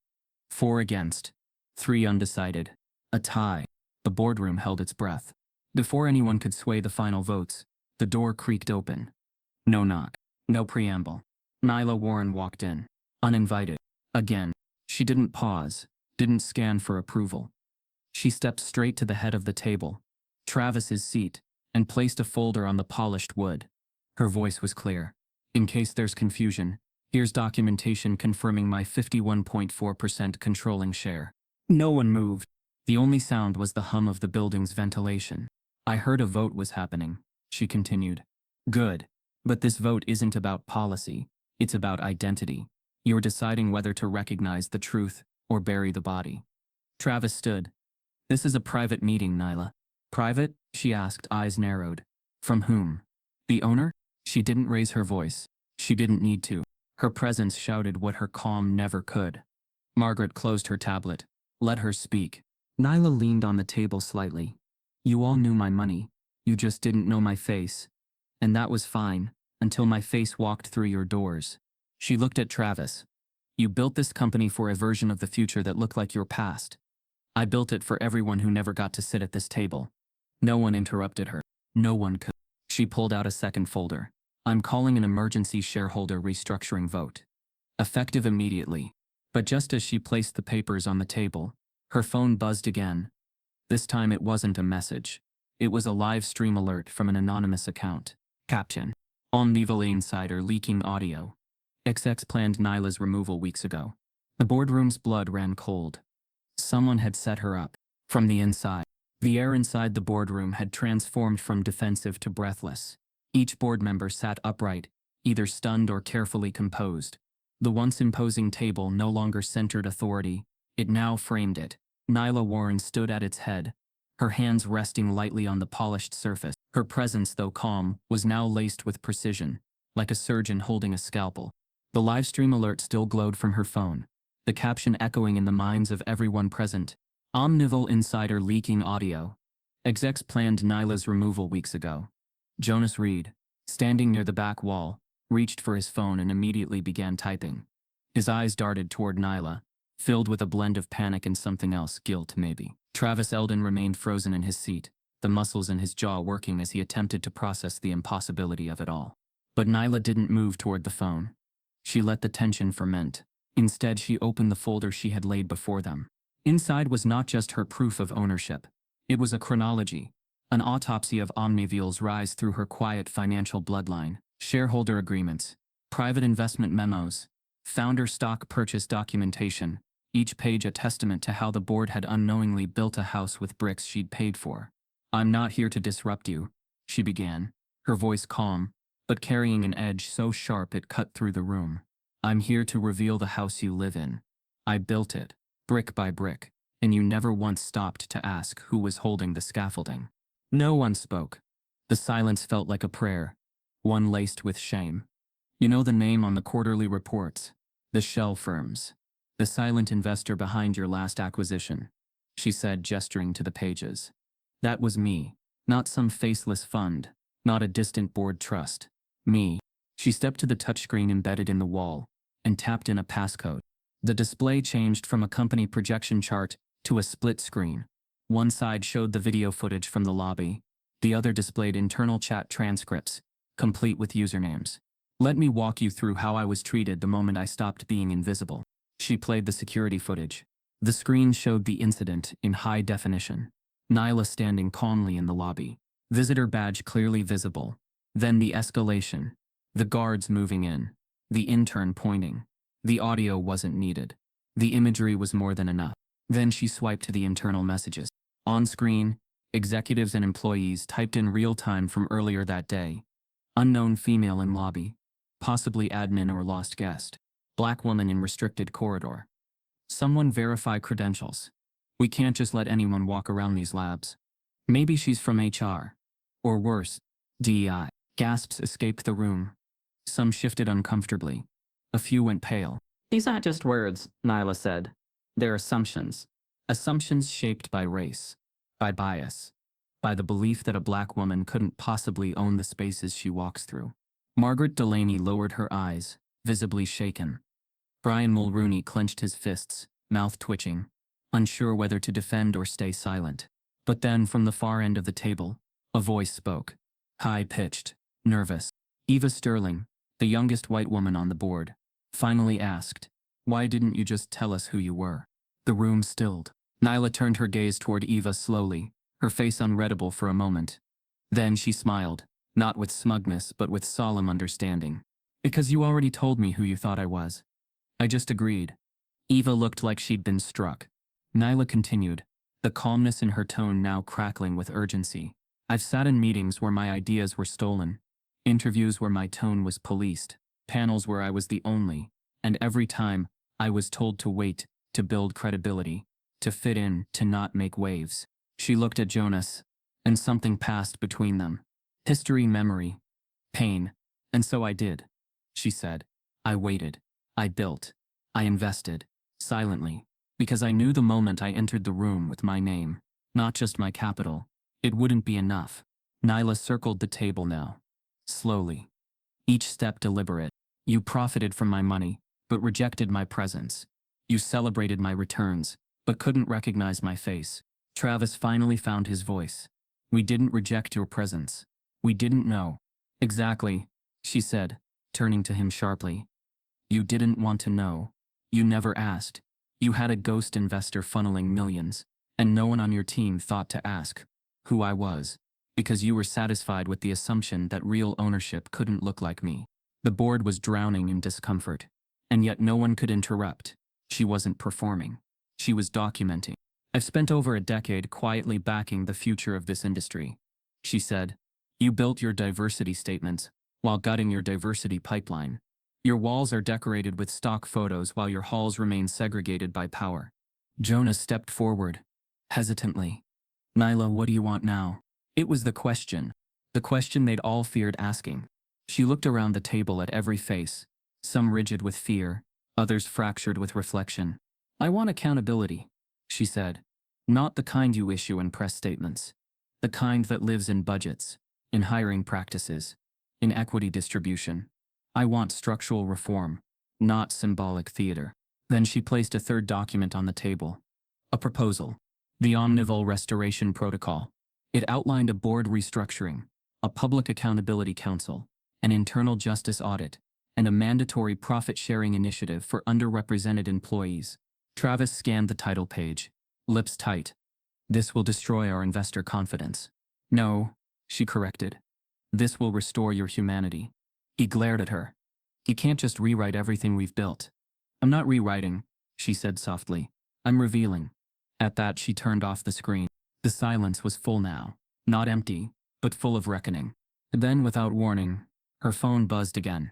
4 against. 3 undecided. A tie. The boardroom held its breath. Before anyone could sway the final votes, the door creaked open. No knock. No preamble. Nylah Warren walked in. Uninvited. Again. She didn't pause, didn't scan for approval. She stepped straight to the head of the table, Travis's seat, and placed a folder on the polished wood. Her voice was clear. In case there's confusion, here's documentation confirming my 51.4% controlling share. No one moved. The only sound was the hum of the building's ventilation. I heard a vote was happening, she continued. Good. But this vote isn't about policy. It's about identity. You're deciding whether to recognize the truth or bury the body. Travis stood. This is a private meeting, Nylah. Private? She asked, eyes narrowed. From whom? The owner? She didn't raise her voice. She didn't need to. Her presence shouted what her calm never could. Margaret closed her tablet. Let her speak. Nylah leaned on the table slightly. You all knew my money. You just didn't know my face. And that was fine, until my face walked through your doors. She looked at Travis. You built this company for a version of the future that looked like your past. I built it for everyone who never got to sit at this table. No one interrupted her. No one could. She pulled out a second folder. I'm calling an emergency shareholder restructuring vote. Effective immediately. But just as she placed the papers on the table, her phone buzzed again. This time it wasn't a message. It was a live stream alert from an anonymous account. Caption. Omnivore insider leaking audio. XX planned Nylah's removal weeks ago. The boardroom's blood ran cold. Someone had set her up. From the inside. The air inside the boardroom had transformed from defensive to breathless. Each board member sat upright, either stunned or carefully composed. The once imposing table no longer centered authority. It now framed it. Nylah Warren stood at its head, her hands resting lightly on the polished surface. Her presence, though calm, was now laced with precision, like a surgeon holding a scalpel. The livestream alert still glowed from her phone, the caption echoing in the minds of everyone present. Omnivore insider leaking audio. Execs planned Nylah's removal weeks ago. Jonas Reed, standing near the back wall, reached for his phone and immediately began typing. His eyes darted toward Nylah, filled with a blend of panic and something else, guilt maybe. Travis Eldon remained frozen in his seat, the muscles in his jaw working as he attempted to process the impossibility of it all. But Nylah didn't move toward the phone. She let the tension ferment. Instead, she opened the folder she had laid before them. Inside was not just her proof of ownership. It was a chronology, an autopsy of Omnivore's rise through her quiet financial bloodline, shareholder agreements, private investment memos, founder stock purchase documentation, each page a testament to how the board had unknowingly built a house with bricks she'd paid for. I'm not here to disrupt you, she began, her voice calm, but carrying an edge so sharp it cut through the room. I'm here to reveal the house you live in. I built it, brick by brick, and you never once stopped to ask who was holding the scaffolding. No one spoke. The silence felt like a prayer, one laced with shame. You know the name on the quarterly reports, the shell firms, the silent investor behind your last acquisition, she said, gesturing to the pages. That was me, not some faceless fund, not a distant board trust. Me. She stepped to the touchscreen embedded in the wall and tapped in a passcode. The display changed from a company projection chart to a split screen. One side showed the video footage from the lobby. The other displayed internal chat transcripts, complete with usernames. Let me walk you through how I was treated the moment I stopped being invisible. She played the security footage. The screen showed the incident in high definition. Nylah standing calmly in the lobby. Visitor badge clearly visible. Then the escalation. The guards moving in. The intern pointing. The audio wasn't needed. The imagery was more than enough. Then she swiped to the internal messages. On screen, executives and employees typed in real time from earlier that day. Unknown female in lobby. Possibly admin or lost guest. Black woman in restricted corridor. Someone verify credentials. We can't just let anyone walk around these labs. Maybe she's from HR. Or worse, DEI. Gasps escaped the room. Some shifted uncomfortably. A few went pale. These aren't just words, Nylah said. They're assumptions. Assumptions shaped by race, by bias, by the belief that a black woman couldn't possibly own the spaces she walks through. Margaret Delaney lowered her eyes, visibly shaken. Brian Mulrooney clenched his fists, mouth twitching, unsure whether to defend or stay silent. But then, from the far end of the table, a voice spoke. High-pitched, nervous. Eva Sterling, the youngest white woman on the board, finally asked, "Why didn't you just tell us who you were?" The room stilled. Nylah turned her gaze toward Eva slowly, her face unreadable for a moment. Then she smiled, not with smugness but with solemn understanding. "Because you already told me who you thought I was. I just agreed." Eva looked like she'd been struck. Nylah continued, the calmness in her tone now crackling with urgency. "I've sat in meetings where my ideas were stolen, interviews where my tone was policed, panels where I was the only, and every time, I was told to wait, to build credibility, to fit in, to not make waves." She looked at Jonas, and something passed between them. History, memory, pain. "And so I did," she said. "I waited. I built. I invested. Silently. Because I knew the moment I entered the room with my name, not just my capital, it wouldn't be enough." Nylah circled the table now. Slowly. Each step deliberate. "You profited from my money, but rejected my presence. You celebrated my returns, but couldn't recognize my face." Travis finally found his voice. "We didn't reject your presence. We didn't know." "Exactly," she said, turning to him sharply. "You didn't want to know. You never asked. You had a ghost investor funneling millions, and no one on your team thought to ask who I was, because you were satisfied with the assumption that real ownership couldn't look like me." The board was drowning in discomfort, and yet no one could interrupt. She wasn't performing. She was documenting. "I've spent over a decade quietly backing the future of this industry," she said. "You built your diversity statements while gutting your diversity pipeline. Your walls are decorated with stock photos while your halls remain segregated by power." Jonas stepped forward, hesitantly. "Nylah, what do you want now?" It was the question they'd all feared asking. She looked around the table at every face, some rigid with fear, others fractured with reflection. "I want accountability," she said. "Not the kind you issue in press statements. The kind that lives in budgets, in hiring practices, in equity distribution. I want structural reform, not symbolic theater." Then she placed a third document on the table. A proposal. The Omnivore Restoration Protocol. It outlined a board restructuring, a public accountability council, an internal justice audit, and a mandatory profit-sharing initiative for underrepresented employees. Travis scanned the title page, lips tight. "This will destroy our investor confidence." "No," she corrected. "This will restore your humanity." He glared at her. "You can't just rewrite everything we've built." "I'm not rewriting," she said softly. "I'm revealing." At that, she turned off the screen. The silence was full now, not empty, but full of reckoning. Then, without warning, her phone buzzed again.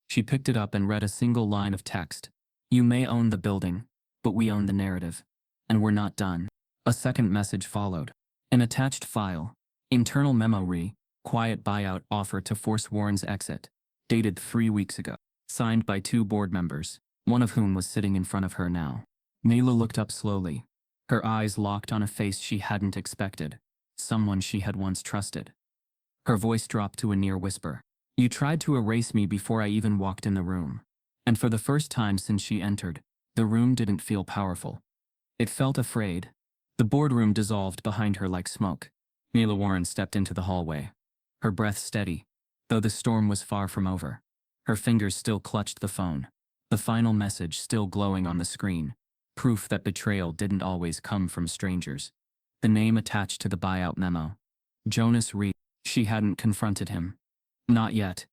She picked it up and read a single line of text. "You may own the building, but we own the narrative. And we're not done." A second message followed. An attached file. Internal memo re. Quiet buyout offer to force Warren's exit. Dated 3 weeks ago. Signed by 2 board members, one of whom was sitting in front of her now. Nylah looked up slowly. Her eyes locked on a face she hadn't expected. Someone she had once trusted. Her voice dropped to a near whisper. "You tried to erase me before I even walked in the room." And for the first time since she entered, the room didn't feel powerful. It felt afraid. The boardroom dissolved behind her like smoke. Nylah Warren stepped into the hallway. Her breath steady, though the storm was far from over. Her fingers still clutched the phone. The final message still glowing on the screen. Proof that betrayal didn't always come from strangers. The name attached to the buyout memo. Jonas Reed. She hadn't confronted him. Not yet.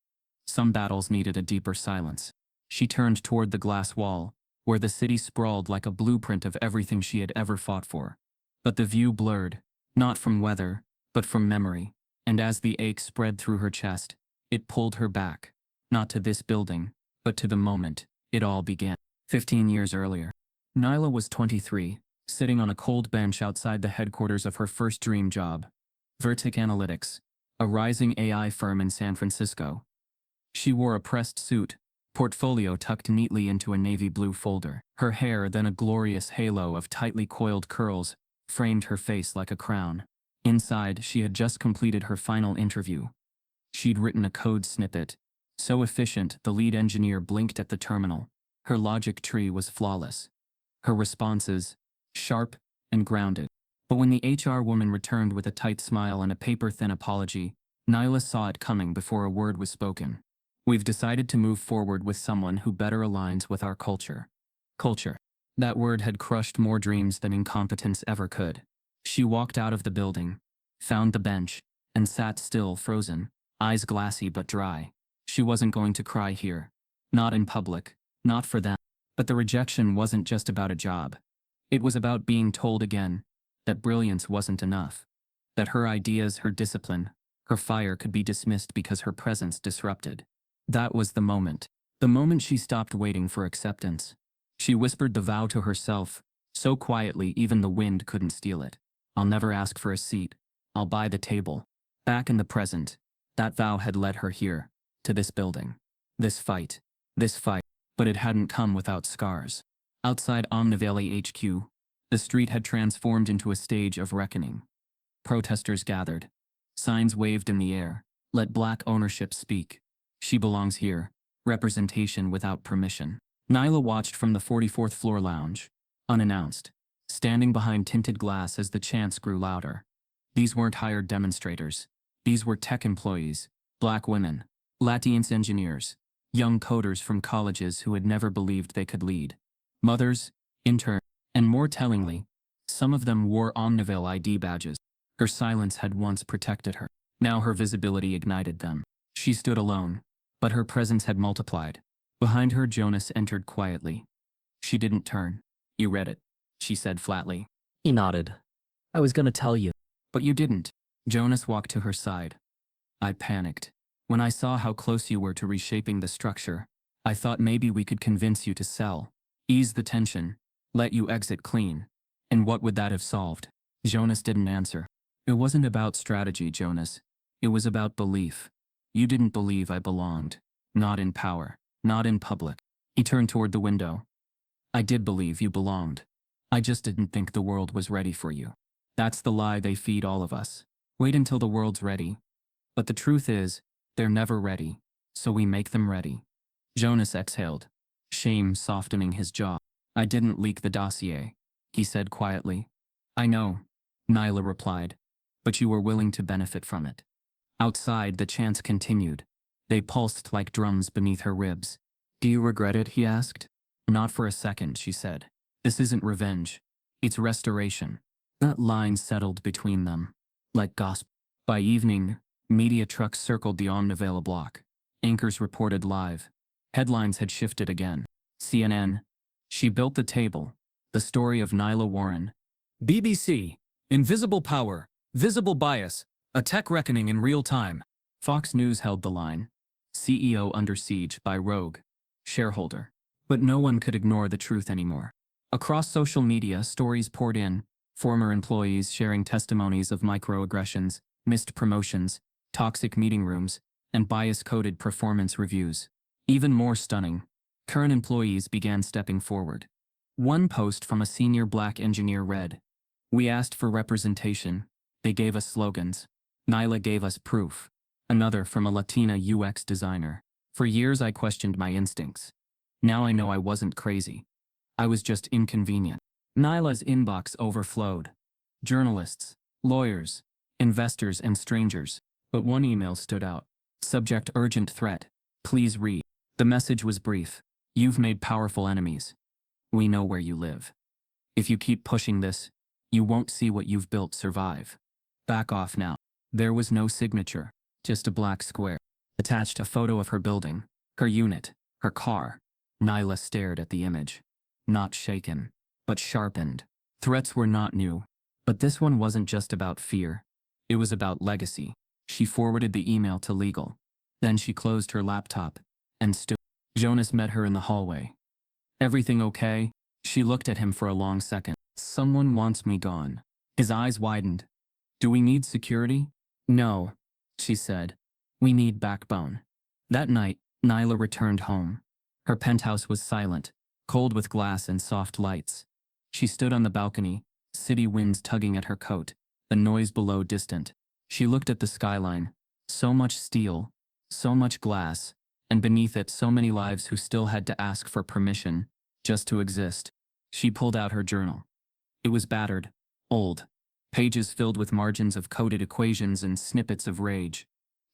Some battles needed a deeper silence. She turned toward the glass wall, where the city sprawled like a blueprint of everything she had ever fought for. But the view blurred, not from weather, but from memory, and as the ache spread through her chest, it pulled her back, not to this building, but to the moment it all began. 15 years earlier. Nylah was 23, sitting on a cold bench outside the headquarters of her first dream job. Vertic Analytics, a rising AI firm in San Francisco. She wore a pressed suit, portfolio tucked neatly into a navy blue folder. Her hair, then a glorious halo of tightly coiled curls, framed her face like a crown. Inside, she had just completed her final interview. She'd written a code snippet, so efficient the lead engineer blinked at the terminal. Her logic tree was flawless. Her responses, sharp and grounded. But when the HR woman returned with a tight smile and a paper-thin apology, Nylah saw it coming before a word was spoken. We've decided to move forward with someone who better aligns with our culture. Culture. That word had crushed more dreams than incompetence ever could. She walked out of the building, found the bench, and sat still, frozen, eyes glassy but dry. She wasn't going to cry here. Not in public, not for them. But the rejection wasn't just about a job. It was about being told again that brilliance wasn't enough. That her ideas, her discipline, her fire could be dismissed because her presence disrupted. That was the moment. The moment she stopped waiting for acceptance. She whispered the vow to herself, so quietly even the wind couldn't steal it. I'll never ask for a seat. I'll buy the table. Back in the present, that vow had led her here, to this building. This fight. But it hadn't come without scars. Outside Omnivale HQ, the street had transformed into a stage of reckoning. Protesters gathered. Signs waved in the air. Let Black ownership speak. She belongs here. Representation without permission. Nylah watched from the 44th floor lounge, unannounced, standing behind tinted glass as the chants grew louder. These weren't hired demonstrators. These were tech employees, Black women, Latinx engineers, young coders from colleges who had never believed they could lead. Mothers, interns, and more tellingly, some of them wore Omnivale ID badges. Her silence had once protected her. Now her visibility ignited them. She stood alone, but her presence had multiplied. Behind her, Jonas entered quietly. She didn't turn. You read it, she said flatly. He nodded. I was gonna tell you. But you didn't. Jonas walked to her side. I panicked. When I saw how close you were to reshaping the structure, I thought maybe we could convince you to sell, ease the tension, let you exit clean. And what would that have solved? Jonas didn't answer. It wasn't about strategy, Jonas. It was about belief. You didn't believe I belonged. Not in power. Not in public. He turned toward the window. I did believe you belonged. I just didn't think the world was ready for you. That's the lie they feed all of us. Wait until the world's ready. But the truth is, they're never ready, so we make them ready. Jonas exhaled, shame softening his jaw. I didn't leak the dossier, he said quietly. I know, Nylah replied, but you were willing to benefit from it. Outside, the chants continued. They pulsed like drums beneath her ribs. Do you regret it, he asked. Not for a second, she said. This isn't revenge. It's restoration. That line settled between them, like gospel. By evening, media trucks circled the Omnivale block. Anchors reported live. Headlines had shifted again. CNN. She built the table. The story of Nylah Warren. BBC. Invisible power. Visible bias. A tech reckoning in real time. Fox News held the line. CEO under siege by rogue. Shareholder. But no one could ignore the truth anymore. Across social media, stories poured in. Former employees sharing testimonies of microaggressions, missed promotions, toxic meeting rooms, and bias-coded performance reviews. Even more stunning, current employees began stepping forward. One post from a senior Black engineer read, "We asked for representation. They gave us slogans. Nylah gave us proof." Another from a Latina UX designer. "For years I questioned my instincts. Now I know I wasn't crazy. I was just inconvenient." Nylah's inbox overflowed. Journalists, lawyers, investors, and strangers. But one email stood out. Subject: urgent threat. Please read. The message was brief. You've made powerful enemies. We know where you live. If you keep pushing this, you won't see what you've built survive. Back off now. There was no signature, just a black square. Attached a photo of her building, her unit, her car. Nylah stared at the image. Not shaken, but sharpened. Threats were not new. But this one wasn't just about fear. It was about legacy. She forwarded the email to legal. Then she closed her laptop and stood. Jonas met her in the hallway. Everything okay? She looked at him for a long second. Someone wants me gone. His eyes widened. Do we need security? No. she said. We need backbone. That night, Nylah returned home. Her penthouse was silent, cold with glass and soft lights. She stood on the balcony, city winds tugging at her coat, the noise below distant. She looked at the skyline. So much steel, so much glass, and beneath it so many lives who still had to ask for permission, just to exist. She pulled out her journal. It was battered, old, pages filled with margins of coded equations and snippets of rage.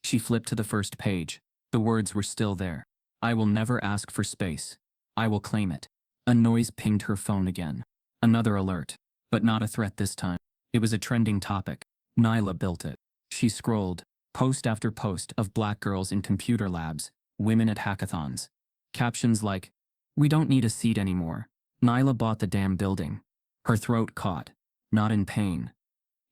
She flipped to the first page. The words were still there. I will never ask for space. I will claim it. A noise pinged her phone again. Another alert, but not a threat this time. It was a trending topic. Nylah built it. She scrolled, post after post of black girls in computer labs, women at hackathons. Captions like, "We don't need a seat anymore. Nylah bought the damn building." Her throat caught, not in pain,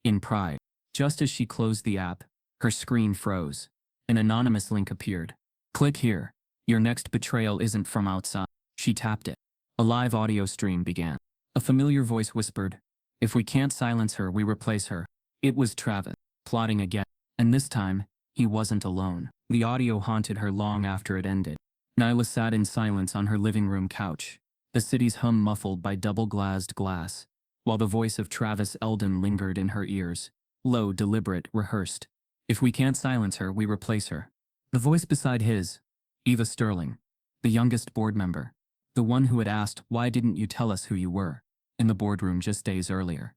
in pride. Just as she closed the app, her screen froze. An anonymous link appeared. Click here. Your next betrayal isn't from outside. She tapped it. A live audio stream began. A familiar voice whispered, "If we can't silence her, we replace her." It was Travis, plotting again. And this time, he wasn't alone. The audio haunted her long after it ended. Nylah sat in silence on her living room couch, the city's hum muffled by double-glazed glass, while the voice of Travis Eldon lingered in her ears, low, deliberate, rehearsed. If we can't silence her, we replace her. The voice beside his, Eva Sterling, the youngest board member, the one who had asked, "Why didn't you tell us who you were?" in the boardroom just days earlier.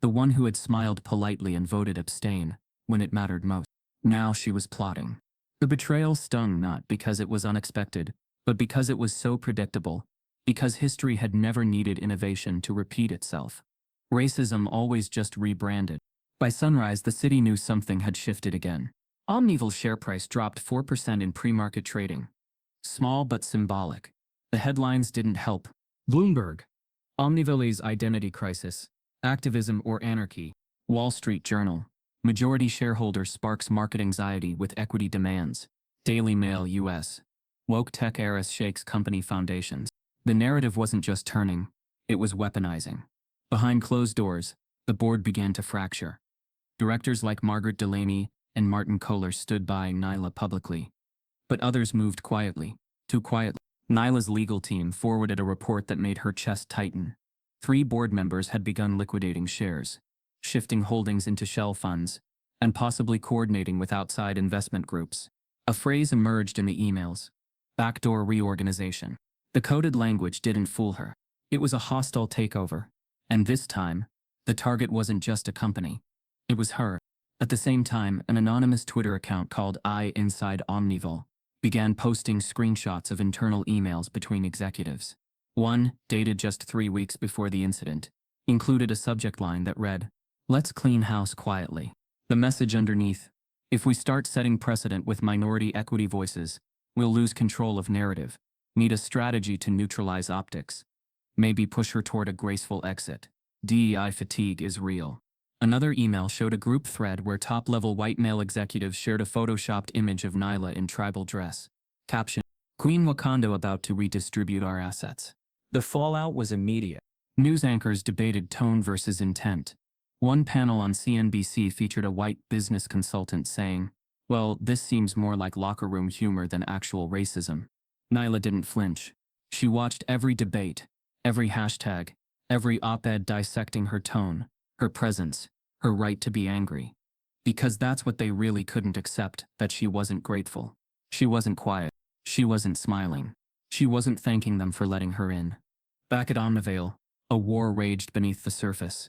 The one who had smiled politely and voted abstain when it mattered most. Now she was plotting. The betrayal stung not because it was unexpected, but because it was so predictable, because history had never needed innovation to repeat itself. Racism always just rebranded. By sunrise, the city knew something had shifted again. Omnival's share price dropped 4% in pre-market trading. Small but symbolic. The headlines didn't help. Bloomberg. Omnival's identity crisis. Activism or anarchy. Wall Street Journal. Majority shareholder sparks market anxiety with equity demands. Daily Mail US. Woke tech heiress shakes company foundations. The narrative wasn't just turning, it was weaponizing. Behind closed doors, the board began to fracture. Directors like Margaret Delaney and Martin Kohler stood by Nylah publicly. But others moved quietly, too quietly. Nylah's legal team forwarded a report that made her chest tighten. 3 board members had begun liquidating shares, shifting holdings into shell funds, and possibly coordinating with outside investment groups. A phrase emerged in the emails: backdoor reorganization. The coded language didn't fool her. It was a hostile takeover. And this time, the target wasn't just a company. It was her. At the same time, an anonymous Twitter account called I Inside Omnival began posting screenshots of internal emails between executives. One, dated just 3 weeks before the incident, included a subject line that read, "Let's clean house quietly." The message underneath: if we start setting precedent with minority equity voices, we'll lose control of narrative. Need a strategy to neutralize optics. Maybe push her toward a graceful exit. DEI fatigue is real. Another email showed a group thread where top-level white male executives shared a photoshopped image of Nylah in tribal dress. Caption: Queen Wakanda about to redistribute our assets. The fallout was immediate. News anchors debated tone versus intent. One panel on CNBC featured a white business consultant saying, "Well, this seems more like locker room humor than actual racism." Nylah didn't flinch. She watched every debate, every hashtag, every op-ed dissecting her tone, her presence, her right to be angry. Because that's what they really couldn't accept, that she wasn't grateful. She wasn't quiet. She wasn't smiling. She wasn't thanking them for letting her in. Back at Omnival, a war raged beneath the surface.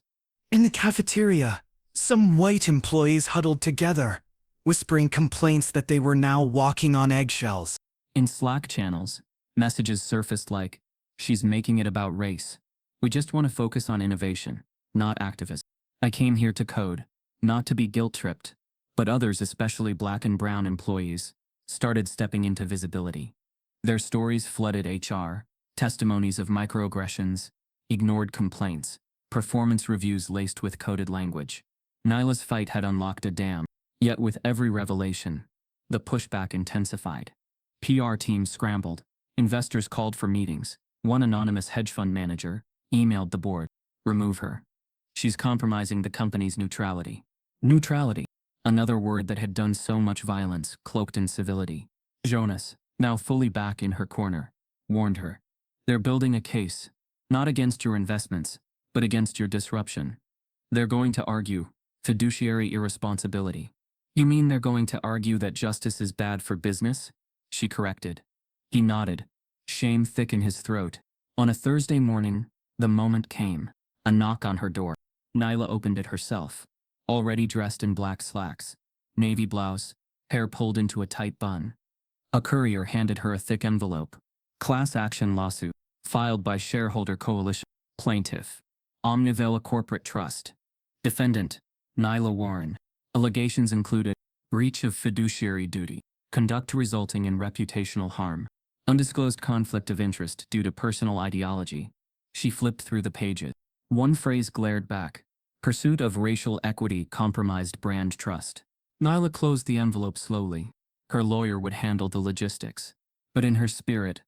In the cafeteria, some white employees huddled together, whispering complaints that they were now walking on eggshells. In Slack channels, messages surfaced like, "She's making it about race. We just want to focus on innovation, not activism. I came here to code, not to be guilt-tripped." But others, especially black and brown employees, started stepping into visibility. Their stories flooded HR, testimonies of microaggressions, ignored complaints, performance reviews laced with coded language. Nylah's fight had unlocked a dam, yet with every revelation, the pushback intensified. PR teams scrambled. Investors called for meetings. One anonymous hedge fund manager emailed the board, "Remove her. She's compromising the company's neutrality." Neutrality. Another word that had done so much violence, cloaked in civility. Jonas, now fully back in her corner, warned her. They're building a case, not against your investments, but against your disruption. They're going to argue fiduciary irresponsibility. You mean they're going to argue that justice is bad for business? She corrected. He nodded, shame thick in his throat. On a Thursday morning, the moment came. A knock on her door. Nylah opened it herself. Already dressed in black slacks, navy blouse, hair pulled into a tight bun. A courier handed her a thick envelope. Class action lawsuit, filed by Shareholder Coalition. Plaintiff, Omnivella Corporate Trust. Defendant, Nylah Warren. Allegations included breach of fiduciary duty, conduct resulting in reputational harm, undisclosed conflict of interest due to personal ideology. She flipped through the pages. One phrase glared back. Pursuit of racial equity compromised brand trust. Nylah closed the envelope slowly. Her lawyer would handle the logistics. But in her spirit,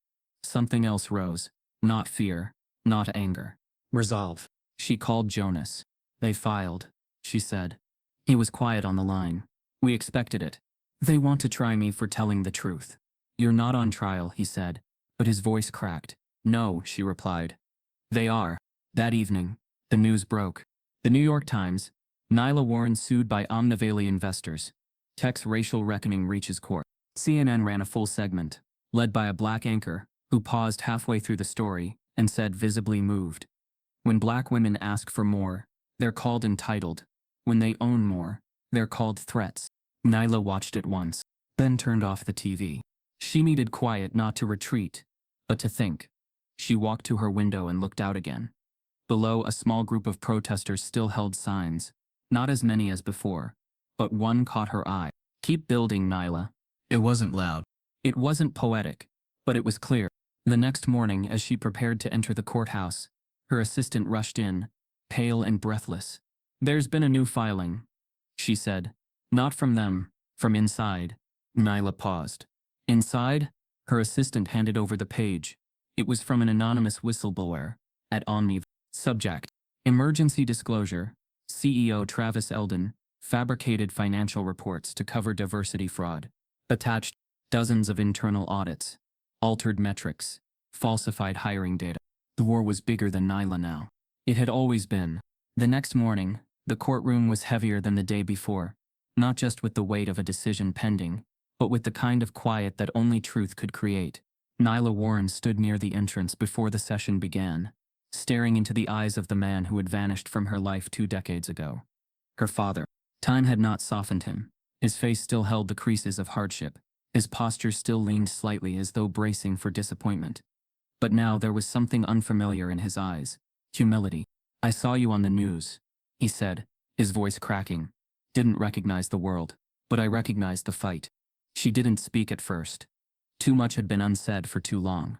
something else rose. Not fear, not anger. Resolve. She called Jonas. They filed, she said. He was quiet on the line. We expected it. They want to try me for telling the truth. You're not on trial, he said, but his voice cracked. No, she replied. They are. That evening, the news broke. The New York Times, Nylah Warren sued by Omnivella investors. Tech's racial reckoning reaches court. CNN ran a full segment, led by a black anchor, who paused halfway through the story and said, visibly moved. When black women ask for more, they're called entitled. When they own more, they're called threats. Nylah watched it once, then turned off the TV. She needed quiet not to retreat, but to think. She walked to her window and looked out again. Below, a small group of protesters still held signs, not as many as before, but one caught her eye. Keep building, Nylah. It wasn't loud. It wasn't poetic, but it was clear. The next morning, as she prepared to enter the courthouse, her assistant rushed in, pale and breathless. There's been a new filing, she said. Not from them, from inside. Nylah paused. Inside? Her assistant handed over the page. It was from an anonymous whistleblower at Omni. Subject: Emergency disclosure. CEO Travis Eldon fabricated financial reports to cover diversity fraud. Attached: dozens of internal audits, altered metrics, falsified hiring data. The war was bigger than Nylah now. It had always been. The next morning, the courtroom was heavier than the day before, not just with the weight of a decision pending, but with the kind of quiet that only truth could create. Nylah Warren stood near the entrance before the session began, staring into the eyes of the man who had vanished from her life 2 decades ago. Her father. Time had not softened him. His face still held the creases of hardship. His posture still leaned slightly as though bracing for disappointment. But now there was something unfamiliar in his eyes. Humility. I saw you on the news, he said, his voice cracking. Didn't recognize the world, but I recognized the fight. She didn't speak at first. Too much had been unsaid for too long.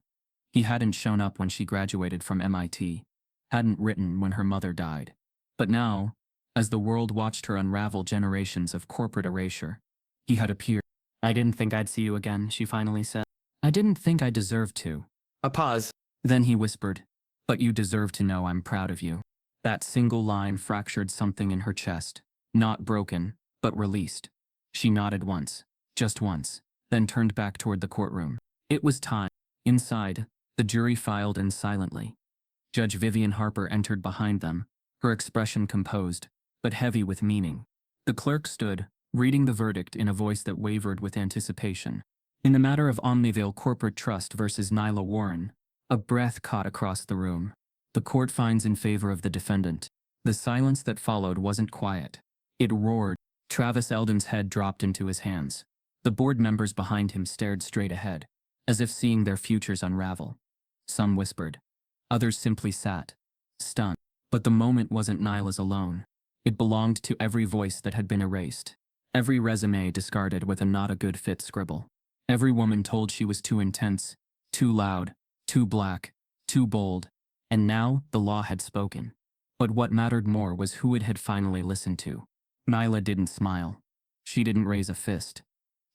He hadn't shown up when she graduated from MIT, hadn't written when her mother died. But now, as the world watched her unravel generations of corporate erasure, he had appeared. I didn't think I'd see you again, she finally said. I didn't think I deserved to. A pause. Then he whispered, but you deserve to know I'm proud of you. That single line fractured something in her chest. Not broken, but released. She nodded once, just once, then turned back toward the courtroom. It was time. Inside, the jury filed in silently. Judge Vivian Harper entered behind them, her expression composed, but heavy with meaning. The clerk stood, reading the verdict in a voice that wavered with anticipation. In the matter of Omnivella Corporate Trust versus Nylah Warren, a breath caught across the room. The court finds in favor of the defendant. The silence that followed wasn't quiet. It roared. Travis Eldon's head dropped into his hands. The board members behind him stared straight ahead, as if seeing their futures unravel. Some whispered. Others simply sat, stunned. But the moment wasn't Nylah's alone. It belonged to every voice that had been erased. Every resume discarded with a not a good fit scribble. Every woman told she was too intense, too loud, too black, too bold. And now the law had spoken. But what mattered more was who it had finally listened to. Nylah didn't smile. She didn't raise a fist.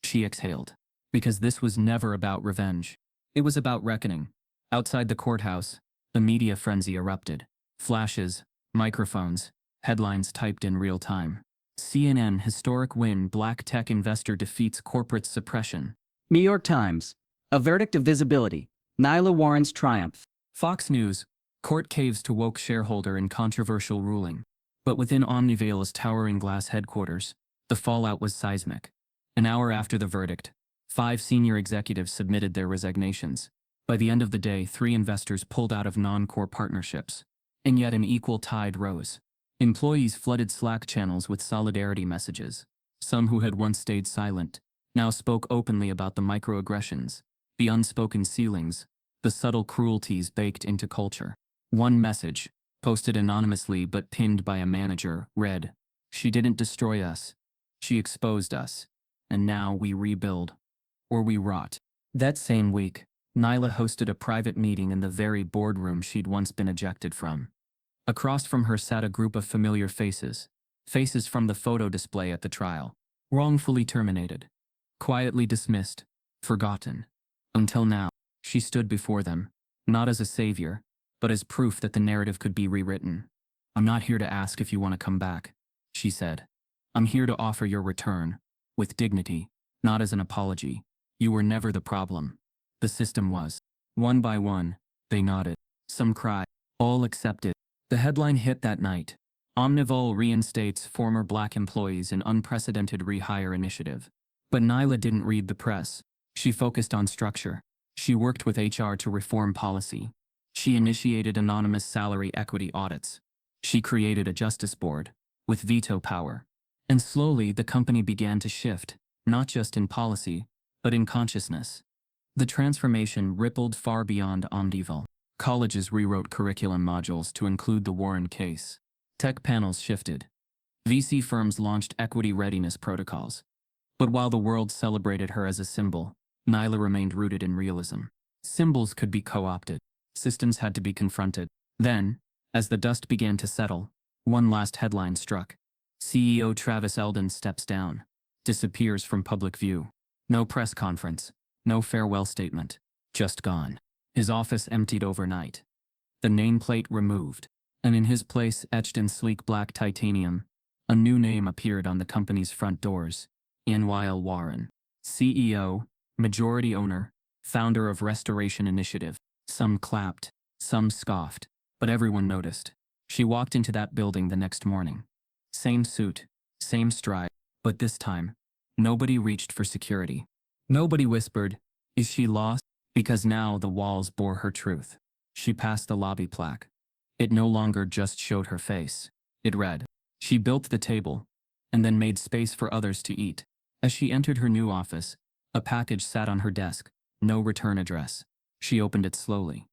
She exhaled. Because this was never about revenge. It was about reckoning. Outside the courthouse, the media frenzy erupted. Flashes, microphones, headlines typed in real time. CNN historic win, black tech investor defeats corporate suppression. New York Times. A verdict of visibility. Nylah Warren's triumph. Fox News, court caves to woke shareholder in controversial ruling. But within Omniveil's towering glass headquarters, the fallout was seismic. An hour after the verdict, 5 senior executives submitted their resignations. By the end of the day, 3 investors pulled out of non-core partnerships. And yet an equal tide rose. Employees flooded Slack channels with solidarity messages. Some who had once stayed silent now spoke openly about the microaggressions, the unspoken ceilings, the subtle cruelties baked into culture. One message, posted anonymously but pinned by a manager, read, "She didn't destroy us. She exposed us. And now we rebuild. Or we rot." That same week, Nylah hosted a private meeting in the very boardroom she'd once been ejected from. Across from her sat a group of familiar faces. Faces from the photo display at the trial. Wrongfully terminated. Quietly dismissed. Forgotten. Until now, she stood before them, not as a savior, but as proof that the narrative could be rewritten. "I'm not here to ask if you want to come back," she said. "I'm here to offer your return, with dignity, not as an apology. You were never the problem. The system was." One by one, they nodded. Some cried. All accepted. The headline hit that night. Omnivol reinstates former black employees in unprecedented rehire initiative. But Nylah didn't read the press. She focused on structure. She worked with HR to reform policy. She initiated anonymous salary equity audits. She created a justice board, with veto power. And slowly the company began to shift, not just in policy, but in consciousness. The transformation rippled far beyond Omnivol. Colleges rewrote curriculum modules to include the Warren case. Tech panels shifted. VC firms launched equity readiness protocols. But while the world celebrated her as a symbol, Nylah remained rooted in realism. Symbols could be co-opted. Systems had to be confronted. Then, as the dust began to settle, one last headline struck. CEO Travis Eldon steps down. Disappears from public view. No press conference. No farewell statement. Just gone. His office emptied overnight. The nameplate removed. And in his place, etched in sleek black titanium, a new name appeared on the company's front doors. Nylah Warren. CEO, majority owner, founder of Restoration Initiative. Some clapped, some scoffed, but everyone noticed. She walked into that building the next morning. Same suit, same stride, but this time, nobody reached for security. Nobody whispered, "Is she lost?" Because now the walls bore her truth. She passed the lobby plaque. It no longer just showed her face. It read, "She built the table, and then made space for others to eat." As she entered her new office, a package sat on her desk, no return address. She opened it slowly.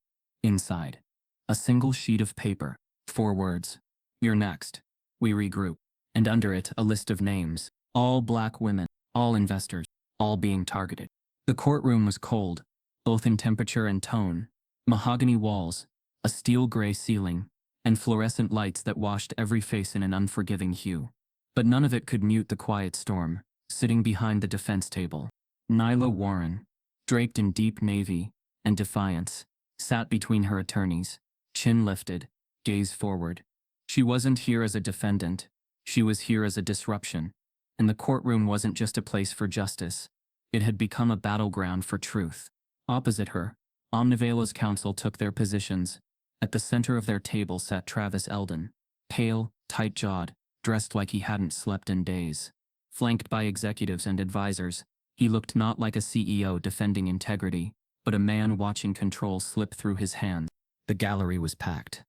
Inside, a single sheet of paper, 4 words. "You're next. We regroup." And under it, a list of names, all black women, all investors, all being targeted. The courtroom was cold, both in temperature and tone. Mahogany walls, a steel gray ceiling, and fluorescent lights that washed every face in an unforgiving hue. But none of it could mute the quiet storm, sitting behind the defense table. Nylah Warren, draped in deep navy and defiance, sat between her attorneys, chin lifted, gaze forward. She wasn't here as a defendant. She was here as a disruption. And the courtroom wasn't just a place for justice. It had become a battleground for truth. Opposite her, Omniveil's counsel took their positions. At the center of their table sat Travis Eldon, pale, tight-jawed, dressed like he hadn't slept in days. Flanked by executives and advisors, he looked not like a CEO defending integrity, but a man watching control slip through his hands. The gallery was packed.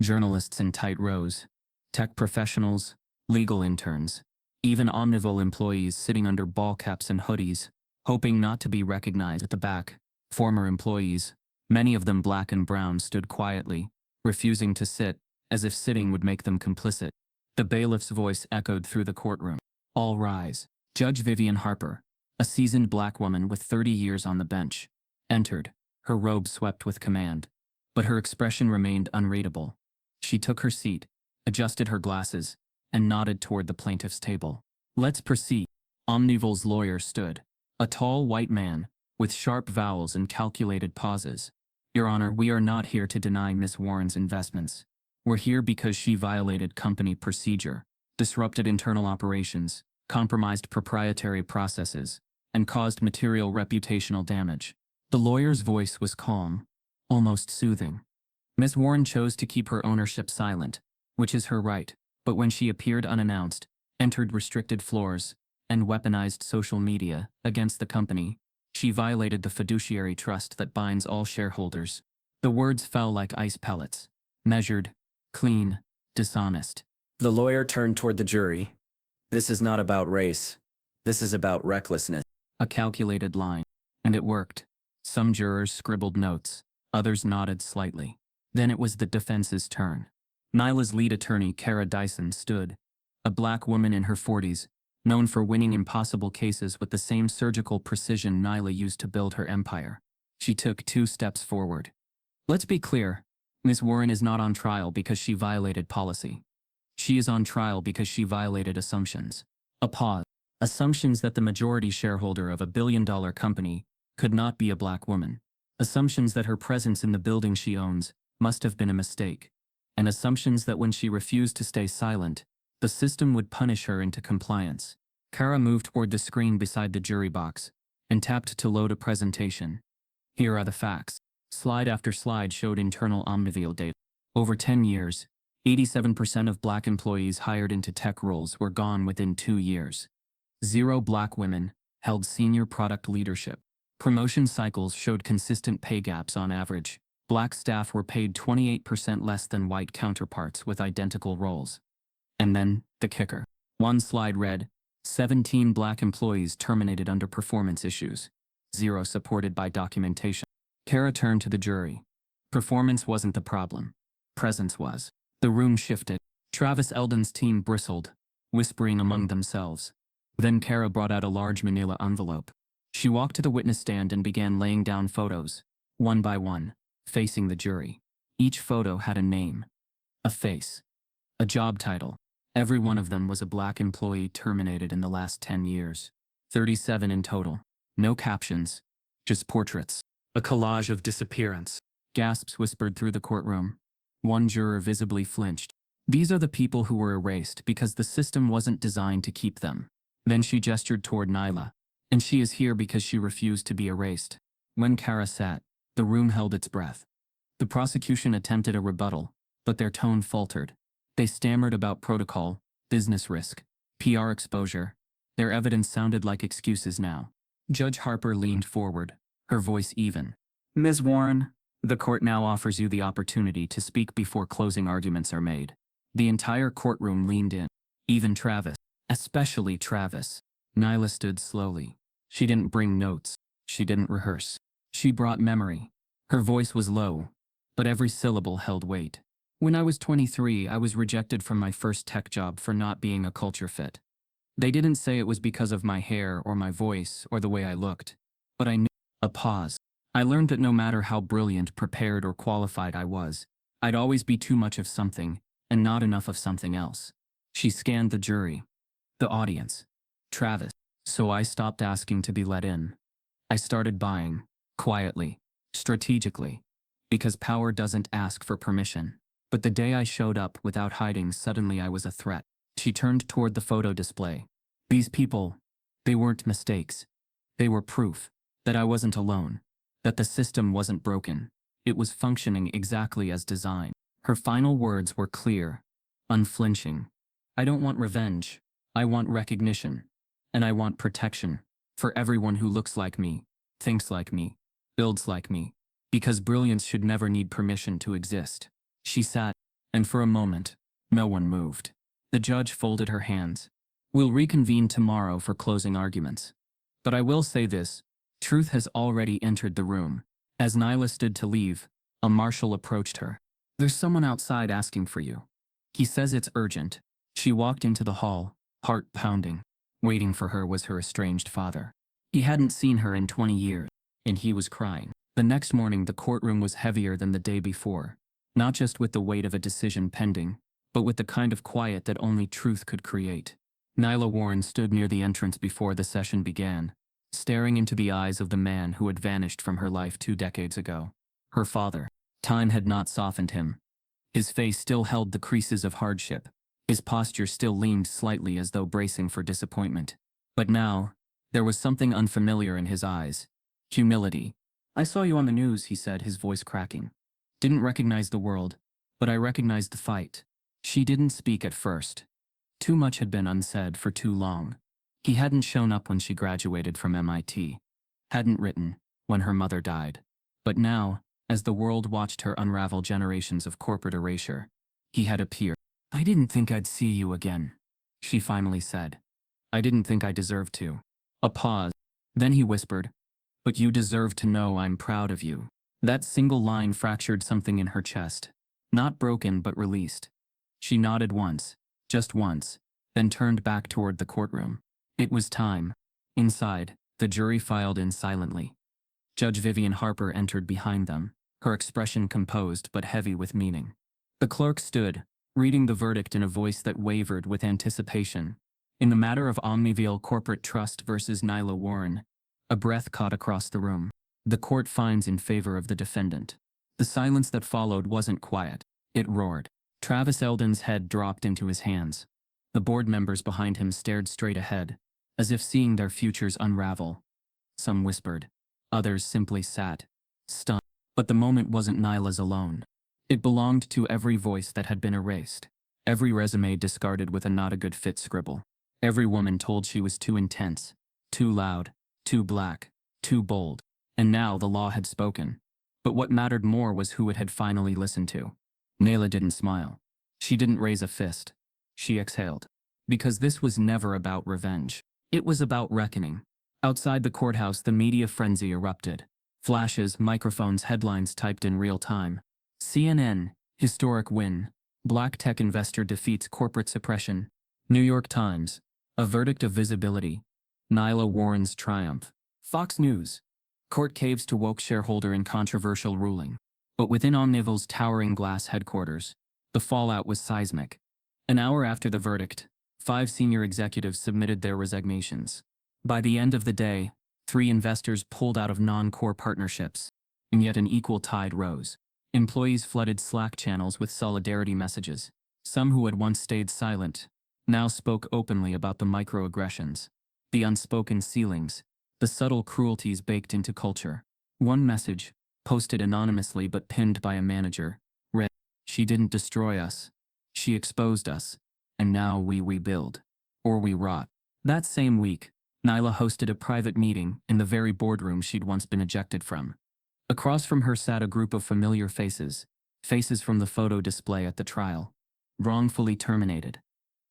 Journalists in tight rows, tech professionals, legal interns, even Omnivol employees sitting under ball caps and hoodies, hoping not to be recognized. At the back, former employees, many of them black and brown, stood quietly, refusing to sit, as if sitting would make them complicit. The bailiff's voice echoed through the courtroom. "All rise." Judge Vivian Harper, a seasoned black woman with 30 years on the bench, entered, her robe swept with command. But her expression remained unreadable. She took her seat, adjusted her glasses, and nodded toward the plaintiff's table. "Let's proceed." Omnivol's lawyer stood, a tall white man, with sharp vowels and calculated pauses. "Your Honor, we are not here to deny Miss Warren's investments. We're here because she violated company procedure, disrupted internal operations, compromised proprietary processes, and caused material reputational damage. The lawyer's voice was calm, almost soothing. Ms. Warren chose to keep her ownership silent, which is her right, but when she appeared unannounced, entered restricted floors, and weaponized social media against the company, she violated the fiduciary trust that binds all shareholders. The words fell like ice pellets. Measured, clean, dishonest. The lawyer turned toward the jury. This is not about race. This is about recklessness. A calculated line. And it worked. Some jurors scribbled notes. Others nodded slightly. Then it was the defense's turn. Nylah's lead attorney, Kara Dyson, stood. A black woman in her 40s, known for winning impossible cases with the same surgical precision Nylah used to build her empire. She took 2 steps forward. Let's be clear. Ms. Warren is not on trial because she violated policy. She is on trial because she violated assumptions. A pause. Assumptions that the majority shareholder of a billion-dollar company could not be a black woman. Assumptions that her presence in the building she owns must have been a mistake. And assumptions that when she refused to stay silent, the system would punish her into compliance. Kara moved toward the screen beside the jury box and tapped to load a presentation. Here are the facts. Slide after slide showed internal Omnivale data. Over 10 years, 87% of black employees hired into tech roles were gone within 2 years. 0 black women held senior product leadership. Promotion cycles showed consistent pay gaps on average. Black staff were paid 28% less than white counterparts with identical roles. And then, the kicker. One slide read, 17 black employees terminated under performance issues. 0 supported by documentation. Kara turned to the jury. Performance wasn't the problem. Presence was. The room shifted. Travis Eldon's team bristled, whispering among themselves. Then Kara brought out a large manila envelope. She walked to the witness stand and began laying down photos, one by one, facing the jury. Each photo had a name, a face, a job title. Every one of them was a black employee terminated in the last 10 years. 37 in total. No captions, just portraits. A collage of disappearance. Gasps whispered through the courtroom. One juror visibly flinched. These are the people who were erased because the system wasn't designed to keep them. Then she gestured toward Nylah. And she is here because she refused to be erased. When Kara sat, the room held its breath. The prosecution attempted a rebuttal, but their tone faltered. They stammered about protocol, business risk, PR exposure. Their evidence sounded like excuses now. Judge Harper leaned forward, her voice even. Ms. Warren, the court now offers you the opportunity to speak before closing arguments are made. The entire courtroom leaned in. Even Travis. Especially Travis. Nylah stood slowly. She didn't bring notes. She didn't rehearse. She brought memory. Her voice was low, but every syllable held weight. When I was 23, I was rejected from my first tech job for not being a culture fit. They didn't say it was because of my hair or my voice or the way I looked, but I knew. A pause. I learned that no matter how brilliant, prepared, or qualified I was, I'd always be too much of something and not enough of something else. She scanned the jury, the audience, Travis. So I stopped asking to be let in. I started buying, quietly, strategically, because power doesn't ask for permission. But the day I showed up without hiding, suddenly I was a threat. She turned toward the photo display. These people, they weren't mistakes. They were proof that I wasn't alone, that the system wasn't broken. It was functioning exactly as designed. Her final words were clear, unflinching. I don't want revenge. I want recognition. And I want protection for everyone who looks like me, thinks like me, builds like me. Because brilliance should never need permission to exist. She sat, and for a moment, no one moved. The judge folded her hands. We'll reconvene tomorrow for closing arguments. But I will say this, truth has already entered the room. As Nylah stood to leave, a marshal approached her. There's someone outside asking for you. He says it's urgent. She walked into the hall, heart pounding. Waiting for her was her estranged father. He hadn't seen her in 20 years, and he was crying. The next morning, the courtroom was heavier than the day before, not just with the weight of a decision pending, but with the kind of quiet that only truth could create. Nylah Warren stood near the entrance before the session began, staring into the eyes of the man who had vanished from her life 2 decades ago. Her father. Time had not softened him. His face still held the creases of hardship, His posture still leaned slightly as though bracing for disappointment. But now, there was something unfamiliar in his eyes. Humility. "I saw you on the news," he said, his voice cracking. "Didn't recognize the world, but I recognized the fight." She didn't speak at first. Too much had been unsaid for too long. He hadn't shown up when she graduated from MIT. Hadn't written when her mother died. But now, as the world watched her unravel generations of corporate erasure, he had appeared. "I didn't think I'd see you again," she finally said. "I didn't think I deserved to." A pause. Then he whispered, "But you deserve to know I'm proud of you." That single line fractured something in her chest. Not broken but released. She nodded once, just once, then turned back toward the courtroom. It was time. Inside, the jury filed in silently. Judge Vivian Harper entered behind them, her expression composed but heavy with meaning. The clerk stood, reading the verdict in a voice that wavered with anticipation. In the matter of Omnivale Corporate Trust versus Nylah Warren, a breath caught across the room. The court finds in favor of the defendant. The silence that followed wasn't quiet. It roared. Travis Eldon's head dropped into his hands. The board members behind him stared straight ahead, as if seeing their futures unravel. Some whispered. Others simply sat, stunned. But the moment wasn't Nylah's alone. It belonged to every voice that had been erased. Every resume discarded with a not a good fit scribble. Every woman told she was too intense, too loud, too black, too bold. And now the law had spoken. But what mattered more was who it had finally listened to. Nylah didn't smile. She didn't raise a fist. She exhaled. Because this was never about revenge. It was about reckoning. Outside the courthouse, the media frenzy erupted. Flashes, microphones, headlines typed in real time. CNN, historic win. Black tech investor defeats corporate suppression. New York Times, a verdict of visibility. Nylah Warren's triumph. Fox News, court caves to woke shareholder in controversial ruling. But within Omnivale's towering glass headquarters, the fallout was seismic. An hour after the verdict, 5 senior executives submitted their resignations. By the end of the day, 3 investors pulled out of non-core partnerships, and yet an equal tide rose. Employees flooded Slack channels with solidarity messages. Some who had once stayed silent now spoke openly about the microaggressions, the unspoken ceilings, the subtle cruelties baked into culture. One message, posted anonymously but pinned by a manager, read, "She didn't destroy us. She exposed us. And now we rebuild. Or we rot." That same week, Nylah hosted a private meeting in the very boardroom she'd once been ejected from. Across from her sat a group of familiar faces, faces from the photo display at the trial. Wrongfully terminated.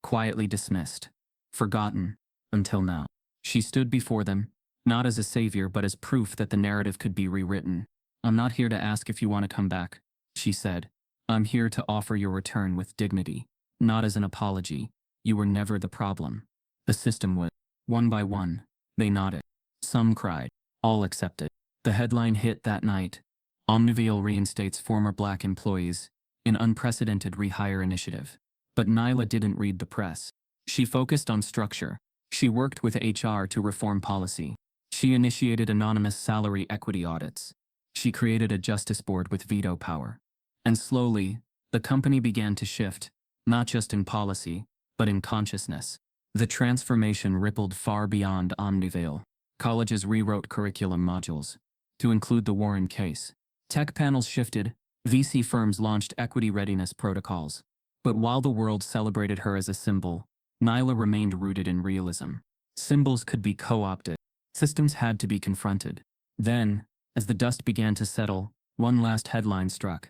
Quietly dismissed. Forgotten. Until now. She stood before them, not as a savior but as proof that the narrative could be rewritten. "I'm not here to ask if you want to come back," she said. "I'm here to offer your return with dignity. Not as an apology. You were never the problem. The system was." One by one, they nodded. Some cried. All accepted. The headline hit that night. Omnivale reinstates former black employees in unprecedented rehire initiative. But Nylah didn't read the press. She focused on structure. She worked with HR to reform policy. She initiated anonymous salary equity audits. She created a justice board with veto power. And slowly, the company began to shift, not just in policy, but in consciousness. The transformation rippled far beyond Omnivale. Colleges rewrote curriculum modules to include the Warren case. Tech panels shifted. VC firms launched equity readiness protocols. But while the world celebrated her as a symbol, Nylah remained rooted in realism. Symbols could be co-opted. Systems had to be confronted. Then, as the dust began to settle, one last headline struck.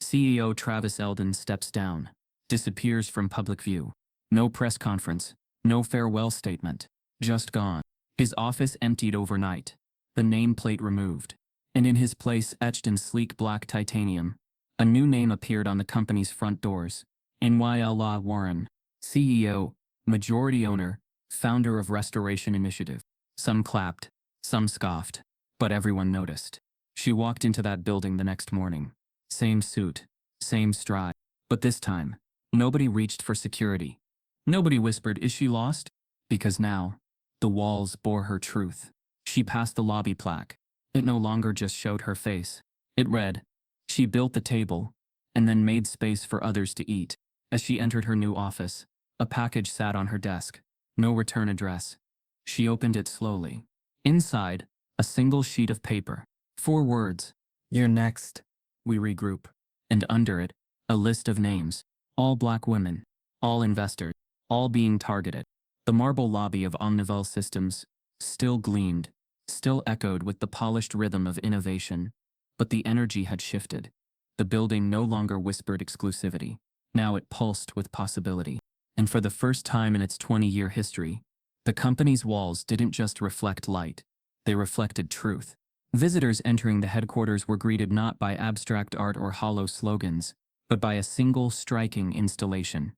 CEO Travis Eldon steps down, disappears from public view. No press conference, no farewell statement, just gone. His office emptied overnight, the nameplate removed, and in his place, etched in sleek black titanium, a new name appeared on the company's front doors. Nylah Warren, CEO, majority owner, founder of Restoration Initiative. Some clapped, some scoffed, but everyone noticed. She walked into that building the next morning. Same suit, same stride. But this time, nobody reached for security. Nobody whispered, "Is she lost?" Because now, the walls bore her truth. She passed the lobby plaque. It no longer just showed her face. It read, "She built the table, and then made space for others to eat." As she entered her new office, a package sat on her desk. No return address. She opened it slowly. Inside, a single sheet of paper. 4 words. You're next. We regroup. And under it, a list of names. All black women. All investors. All being targeted. The marble lobby of Omnivel Systems still gleamed, still echoed with the polished rhythm of innovation. But the energy had shifted. The building no longer whispered exclusivity. Now it pulsed with possibility. And for the first time in its 20-year history, the company's walls didn't just reflect light, they reflected truth. Visitors entering the headquarters were greeted not by abstract art or hollow slogans, but by a single striking installation.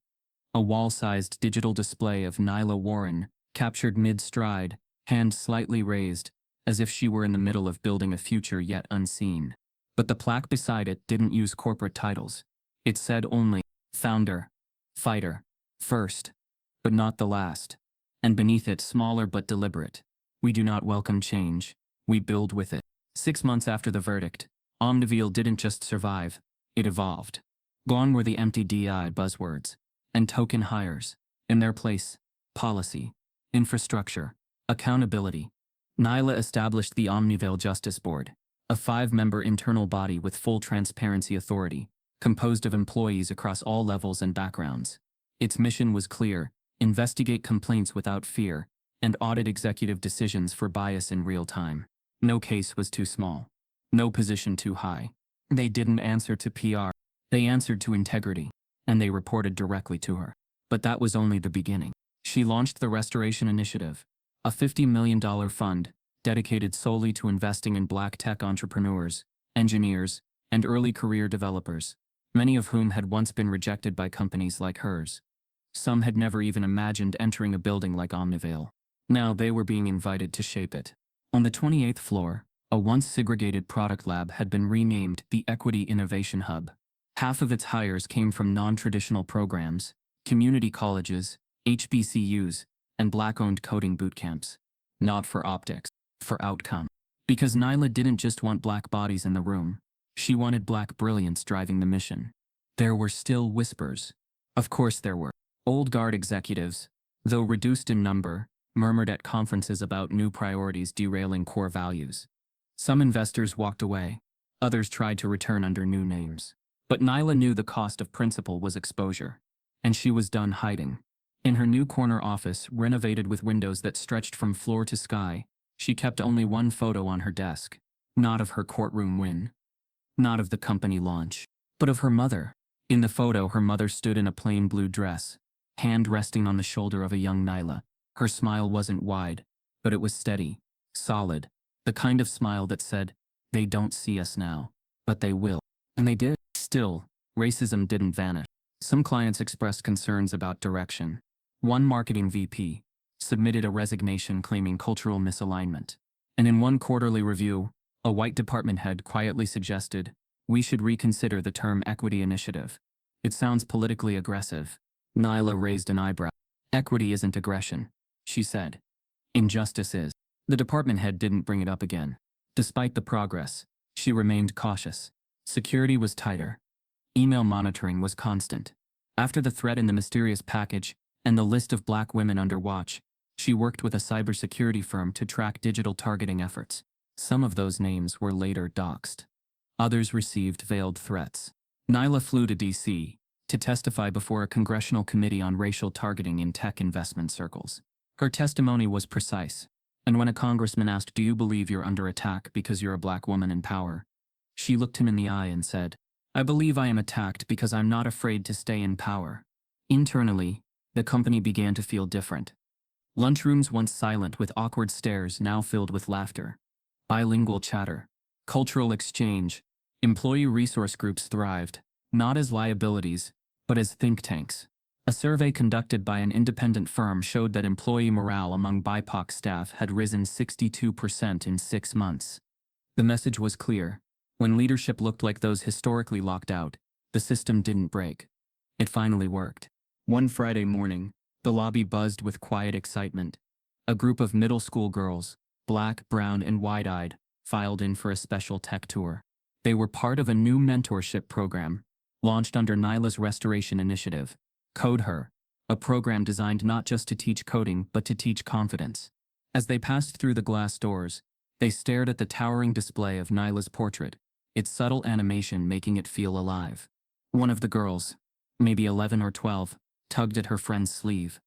A wall-sized digital display of Nylah Warren, captured mid-stride, hand slightly raised, as if she were in the middle of building a future yet unseen. But the plaque beside it didn't use corporate titles. It said only, founder, fighter, first, but not the last. And beneath it, smaller but deliberate, we do not welcome change, we build with it. 6 months after the verdict, Omnivel didn't just survive, it evolved. Gone were the empty DI buzzwords and token hires. In their place, policy, infrastructure, accountability. Nylah established the Omnivel Justice Board, a 5-member internal body with full transparency authority, composed of employees across all levels and backgrounds. Its mission was clear: investigate complaints without fear, and audit executive decisions for bias in real time. No case was too small. No position too high. They didn't answer to PR. They answered to integrity. And they reported directly to her. But that was only the beginning. She launched the Restoration Initiative, a $50 million fund dedicated solely to investing in black tech entrepreneurs, engineers, and early career developers, many of whom had once been rejected by companies like hers. Some had never even imagined entering a building like Omnivel. Now they were being invited to shape it. On the 28th floor, a once segregated product lab had been renamed the Equity Innovation Hub. Half of its hires came from non-traditional programs, community colleges, HBCUs, and black-owned coding bootcamps. Not for optics, for outcome. Because Nylah didn't just want black bodies in the room, she wanted black brilliance driving the mission. There were still whispers. Of course there were. Old guard executives, though reduced in number, murmured at conferences about new priorities derailing core values. Some investors walked away. Others tried to return under new names. But Nylah knew the cost of principle was exposure. And she was done hiding. In her new corner office, renovated with windows that stretched from floor to sky, she kept only one photo on her desk. Not of her courtroom win. Not of the company launch. But of her mother. In the photo, her mother stood in a plain blue dress, hand resting on the shoulder of a young Nylah. Her smile wasn't wide, but it was steady, solid, the kind of smile that said, they don't see us now, but they will. And they did. Still, racism didn't vanish. Some clients expressed concerns about direction. One marketing VP submitted a resignation claiming cultural misalignment. And in one quarterly review, a white department head quietly suggested, we should reconsider the term equity initiative. It sounds politically aggressive. Nylah raised an eyebrow. Equity isn't aggression, she said. Injustice is. The department head didn't bring it up again. Despite the progress, she remained cautious. Security was tighter. Email monitoring was constant. After the threat in the mysterious package and the list of black women under watch, she worked with a cybersecurity firm to track digital targeting efforts. Some of those names were later doxed. Others received veiled threats. Nylah flew to D.C. to testify before a congressional committee on racial targeting in tech investment circles. Her testimony was precise, and when a congressman asked, do you believe you're under attack because you're a black woman in power? She looked him in the eye and said, I believe I am attacked because I'm not afraid to stay in power. Internally, the company began to feel different. Lunchrooms once silent with awkward stares now filled with laughter. Bilingual chatter. Cultural exchange. Employee resource groups thrived, not as liabilities, but as think tanks. A survey conducted by an independent firm showed that employee morale among BIPOC staff had risen 62% in 6 months. The message was clear. When leadership looked like those historically locked out, the system didn't break. It finally worked. One Friday morning, the lobby buzzed with quiet excitement. A group of middle school girls, black, brown, and wide-eyed, filed in for a special tech tour. They were part of a new mentorship program, launched under Nylah's Restoration Initiative. Code Her, a program designed not just to teach coding but to teach confidence. As they passed through the glass doors, they stared at the towering display of Nylah's portrait, its subtle animation making it feel alive. One of the girls, maybe 11 or 12, tugged at her friend's sleeve.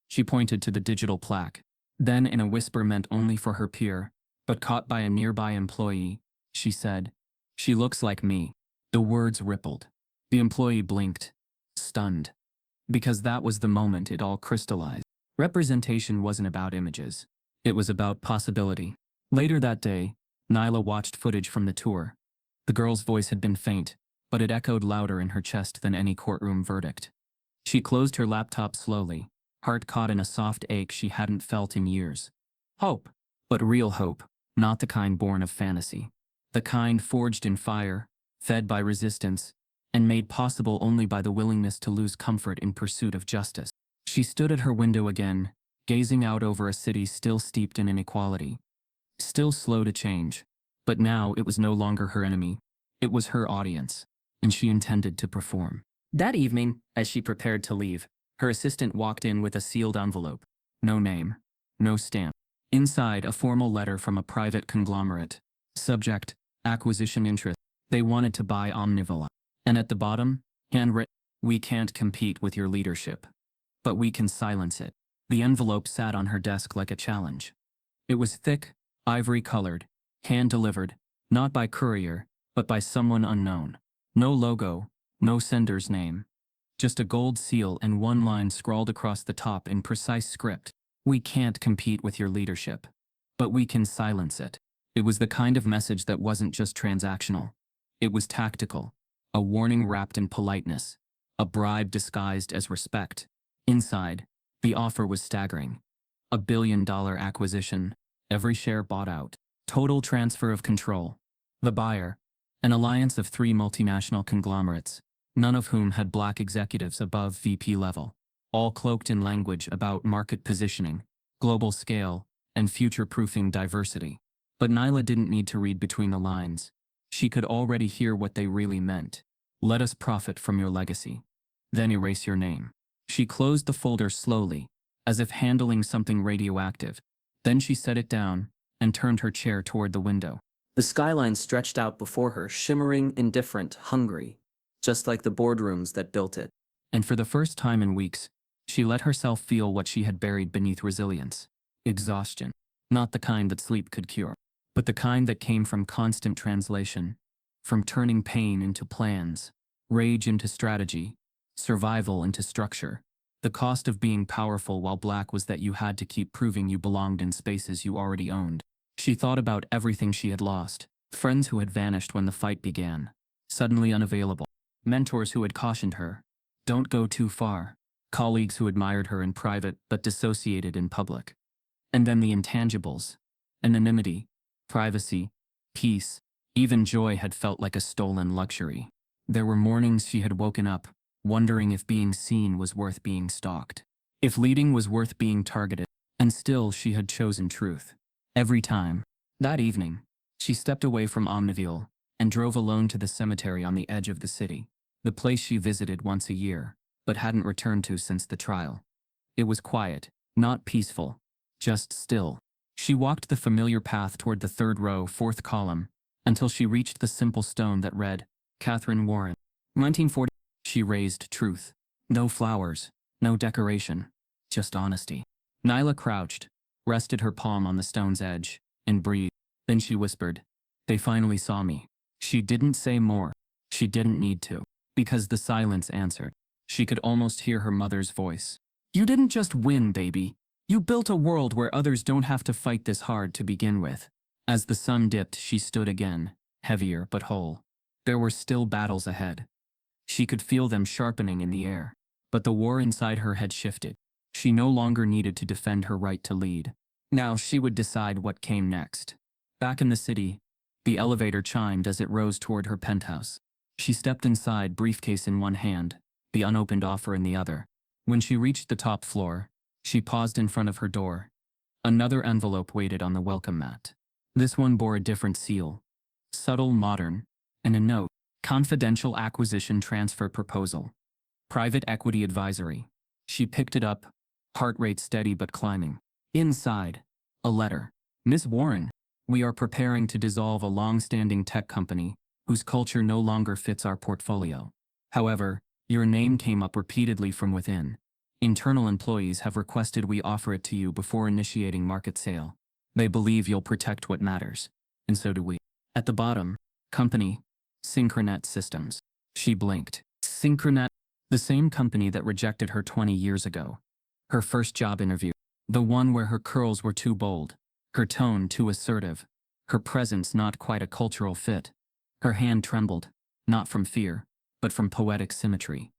She pointed to the digital plaque. Then, in a whisper meant only for her peer, but caught by a nearby employee, she said, "She looks like me." The words rippled. The employee blinked, stunned. Because that was the moment it all crystallized. Representation wasn't about images. It was about possibility. Later that day, Nylah watched footage from the tour. The girl's voice had been faint, but it echoed louder in her chest than any courtroom verdict. She closed her laptop slowly, heart caught in a soft ache she hadn't felt in years. Hope, but real hope, not the kind born of fantasy. The kind forged in fire, fed by resistance, and made possible only by the willingness to lose comfort in pursuit of justice. She stood at her window again, gazing out over a city still steeped in inequality. Still slow to change, but now it was no longer her enemy. It was her audience, and she intended to perform. That evening, as she prepared to leave, her assistant walked in with a sealed envelope. No name, no stamp. Inside, a formal letter from a private conglomerate. Subject, acquisition interest. They wanted to buy Omnivore. And at the bottom, handwritten, "We can't compete with your leadership, but we can silence it." The envelope sat on her desk like a challenge. It was thick, ivory-colored, hand-delivered, not by courier, but by someone unknown. No logo, no sender's name. Just a gold seal and one line scrawled across the top in precise script. "We can't compete with your leadership, but we can silence it." It was the kind of message that wasn't just transactional. It was tactical. A warning wrapped in politeness. A bribe disguised as respect. Inside, the offer was staggering. $1 billion acquisition. Every share bought out. Total transfer of control. The buyer, an alliance of 3 multinational conglomerates, none of whom had black executives above VP level, all cloaked in language about market positioning, global scale, and future-proofing diversity. But Nylah didn't need to read between the lines. She could already hear what they really meant. "Let us profit from your legacy. Then erase your name." She closed the folder slowly, as if handling something radioactive. Then she set it down and turned her chair toward the window. The skyline stretched out before her, shimmering, indifferent, hungry, just like the boardrooms that built it. And for the first time in weeks, she let herself feel what she had buried beneath resilience. Exhaustion. Not the kind that sleep could cure, but the kind that came from constant translation, from turning pain into plans, rage into strategy, survival into structure. The cost of being powerful while black was that you had to keep proving you belonged in spaces you already owned. She thought about everything she had lost. Friends who had vanished when the fight began, suddenly unavailable. Mentors who had cautioned her, "Don't go too far." Colleagues who admired her in private but dissociated in public. And then the intangibles. Anonymity, privacy, peace, even joy had felt like a stolen luxury. There were mornings she had woken up, wondering if being seen was worth being stalked, if leading was worth being targeted, and still she had chosen truth. Every time. That evening, she stepped away from Omnivore and drove alone to the cemetery on the edge of the city, the place she visited once a year, but hadn't returned to since the trial. It was quiet, not peaceful, just still. She walked the familiar path toward the 3rd row, 4th column, until she reached the simple stone that read, "Catherine Warren, 1940. She raised truth. No flowers, no decoration, just honesty. Nylah crouched, rested her palm on the stone's edge, and breathed. Then she whispered, "They finally saw me." She didn't say more. She didn't need to, because the silence answered. She could almost hear her mother's voice. "You didn't just win, baby. You built a world where others don't have to fight this hard to begin with." As the sun dipped, she stood again, heavier but whole. There were still battles ahead. She could feel them sharpening in the air. But the war inside her had shifted. She no longer needed to defend her right to lead. Now she would decide what came next. Back in the city, the elevator chimed as it rose toward her penthouse. She stepped inside, briefcase in one hand, the unopened offer in the other. When she reached the top floor, she paused in front of her door. Another envelope waited on the welcome mat. This one bore a different seal. Subtle, modern, and a note. Confidential acquisition transfer proposal. Private equity advisory. She picked it up, heart rate steady but climbing. Inside, a letter. Ms. Warren, we are preparing to dissolve a long-standing tech company whose culture no longer fits our portfolio. However, your name came up repeatedly from within. Internal employees have requested we offer it to you before initiating market sale. They believe you'll protect what matters, and so do we. At the bottom, company, Synchronet Systems. She blinked. Synchronet, the same company that rejected her 20 years ago. Her first job interview. The one where her curls were too bold, her tone too assertive, her presence not quite a cultural fit. Her hand trembled, not from fear, but from poetic symmetry.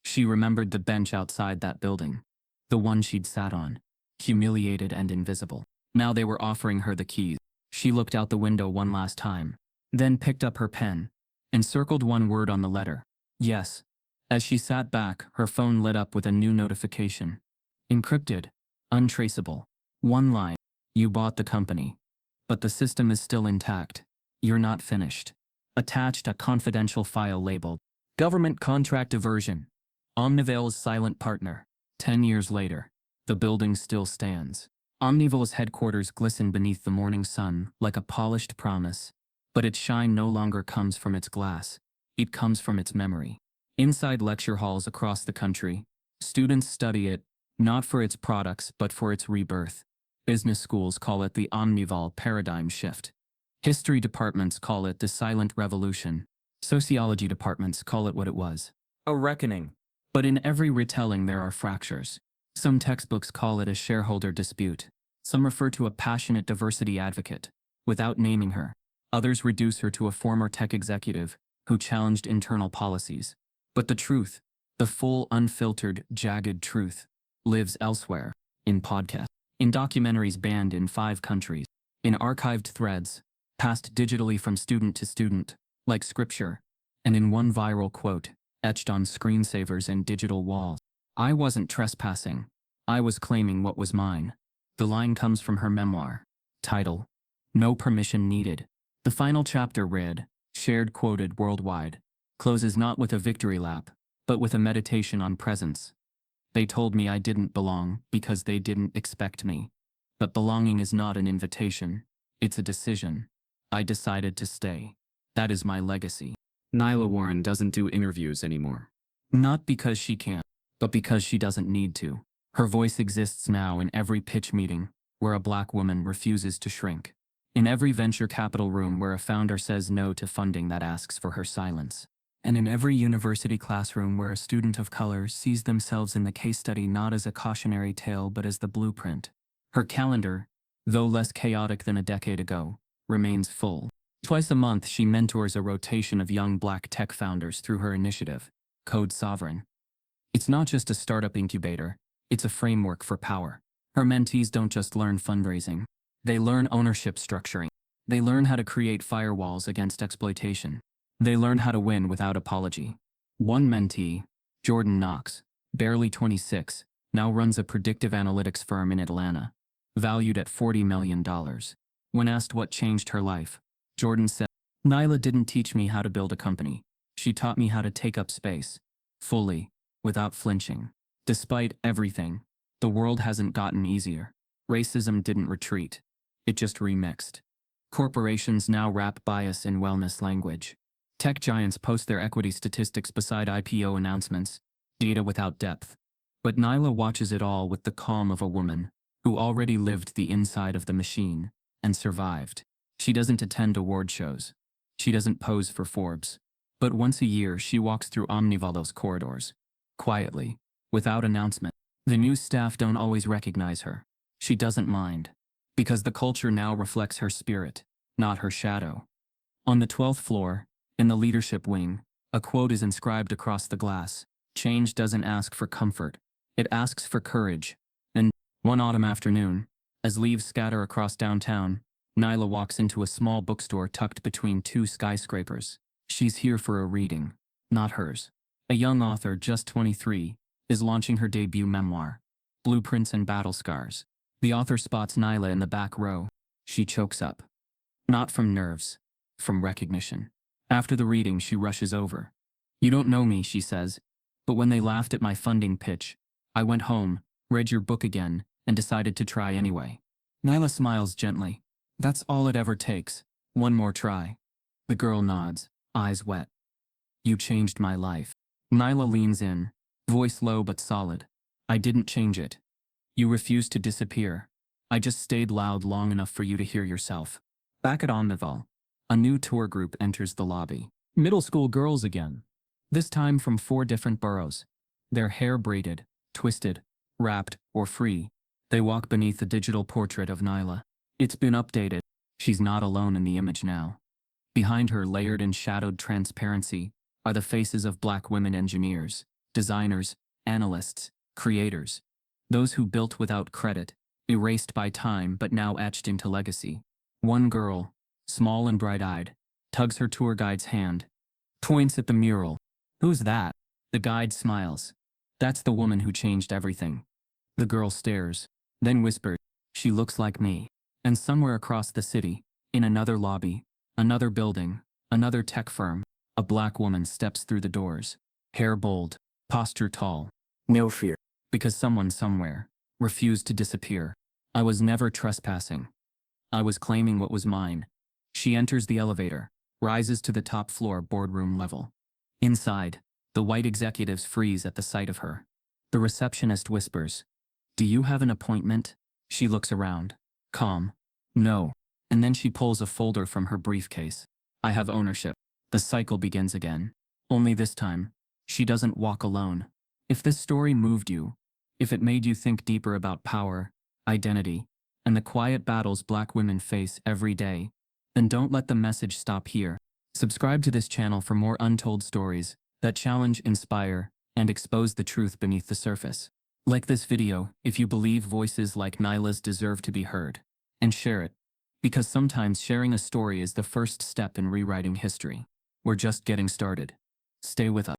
She remembered the bench outside that building, the one she'd sat on, humiliated and invisible. Now they were offering her the keys. She looked out the window one last time, then picked up her pen and circled one word on the letter. Yes. As she sat back, her phone lit up with a new notification. Encrypted. Untraceable. One line. You bought the company. But the system is still intact. You're not finished. Attached a confidential file labeled Government Contract Diversion. Omnivale's silent partner. 10 years later, the building still stands. Omnivale's headquarters glisten beneath the morning sun like a polished promise, but its shine no longer comes from its glass. It comes from its memory. Inside lecture halls across the country, students study it, not for its products but for its rebirth. Business schools call it the Omnival paradigm shift. History departments call it the silent revolution. Sociology departments call it what it was. A reckoning. But in every retelling there are fractures. Some textbooks call it a shareholder dispute. Some refer to a passionate diversity advocate, without naming her. Others reduce her to a former tech executive who challenged internal policies. But the truth, the full, unfiltered, jagged truth, lives elsewhere, in podcasts, in documentaries banned in 5 countries, in archived threads, passed digitally from student to student, like scripture, and in one viral quote, etched on screensavers and digital walls. I wasn't trespassing. I was claiming what was mine. The line comes from her memoir. Title: No Permission Needed. The final chapter read, shared quoted worldwide, closes not with a victory lap, but with a meditation on presence. They told me I didn't belong because they didn't expect me. But belonging is not an invitation. It's a decision. I decided to stay. That is my legacy. Nylah Warren doesn't do interviews anymore. Not because she can't, but because she doesn't need to. Her voice exists now in every pitch meeting where a black woman refuses to shrink. In every venture capital room where a founder says no to funding that asks for her silence. And in every university classroom where a student of color sees themselves in the case study not as a cautionary tale but as the blueprint. Her calendar, though less chaotic than a decade ago, remains full. Twice a month she mentors a rotation of young black tech founders through her initiative, Code Sovereign. It's not just a startup incubator, it's a framework for power. Her mentees don't just learn fundraising. They learn ownership structuring. They learn how to create firewalls against exploitation. They learn how to win without apology. One mentee, Jordan Knox, barely 26, now runs a predictive analytics firm in Atlanta, valued at $40 million. When asked what changed her life, Jordan said, Nylah didn't teach me how to build a company. She taught me how to take up space, fully, without flinching. Despite everything, the world hasn't gotten easier. Racism didn't retreat. It just remixed. Corporations now wrap bias in wellness language. Tech giants post their equity statistics beside IPO announcements, data without depth. But Nylah watches it all with the calm of a woman who already lived the inside of the machine and survived. She doesn't attend award shows. She doesn't pose for Forbes. But once a year she walks through Omnivalo's corridors, quietly, without announcement. The new staff don't always recognize her. She doesn't mind, because the culture now reflects her spirit, not her shadow. On the 12th floor, in the leadership wing, a quote is inscribed across the glass. Change doesn't ask for comfort. It asks for courage. And one autumn afternoon, as leaves scatter across downtown, Nylah walks into a small bookstore tucked between 2 skyscrapers. She's here for a reading, not hers. A young author, just 23, is launching her debut memoir, Blueprints and Battle Scars. The author spots Nylah in the back row. She chokes up. Not from nerves, from recognition. After the reading, she rushes over. You don't know me, she says. But when they laughed at my funding pitch, I went home, read your book again, and decided to try anyway. Nylah smiles gently. That's all it ever takes. One more try. The girl nods, eyes wet. You changed my life. Nylah leans in, voice low but solid. I didn't change it. You refused to disappear. I just stayed loud long enough for you to hear yourself. Back at Omnival, a new tour group enters the lobby. Middle school girls again. This time from 4 different boroughs. Their hair braided, twisted, wrapped, or free. They walk beneath the digital portrait of Nylah. It's been updated. She's not alone in the image now. Behind her, layered in shadowed transparency, are the faces of Black women engineers, designers, analysts, creators. Those who built without credit, erased by time but now etched into legacy. One girl, small and bright-eyed, tugs her tour guide's hand, points at the mural. Who's that? The guide smiles. That's the woman who changed everything. The girl stares, then whispers, she looks like me. And somewhere across the city, in another lobby, another building, another tech firm, a Black woman steps through the doors. Hair bold, posture tall. No fear. Because someone somewhere refused to disappear. I was never trespassing. I was claiming what was mine. She enters the elevator, rises to the top floor boardroom level. Inside, the white executives freeze at the sight of her. The receptionist whispers, "Do you have an appointment?" She looks around, calm. No. And then she pulls a folder from her briefcase. I have ownership. The cycle begins again. Only this time, she doesn't walk alone. If this story moved you, if it made you think deeper about power, identity, and the quiet battles Black women face every day, then don't let the message stop here. Subscribe to this channel for more untold stories that challenge, inspire, and expose the truth beneath the surface. Like this video if you believe voices like Nylah's deserve to be heard. And share it, because sometimes sharing a story is the first step in rewriting history. We're just getting started. Stay with us.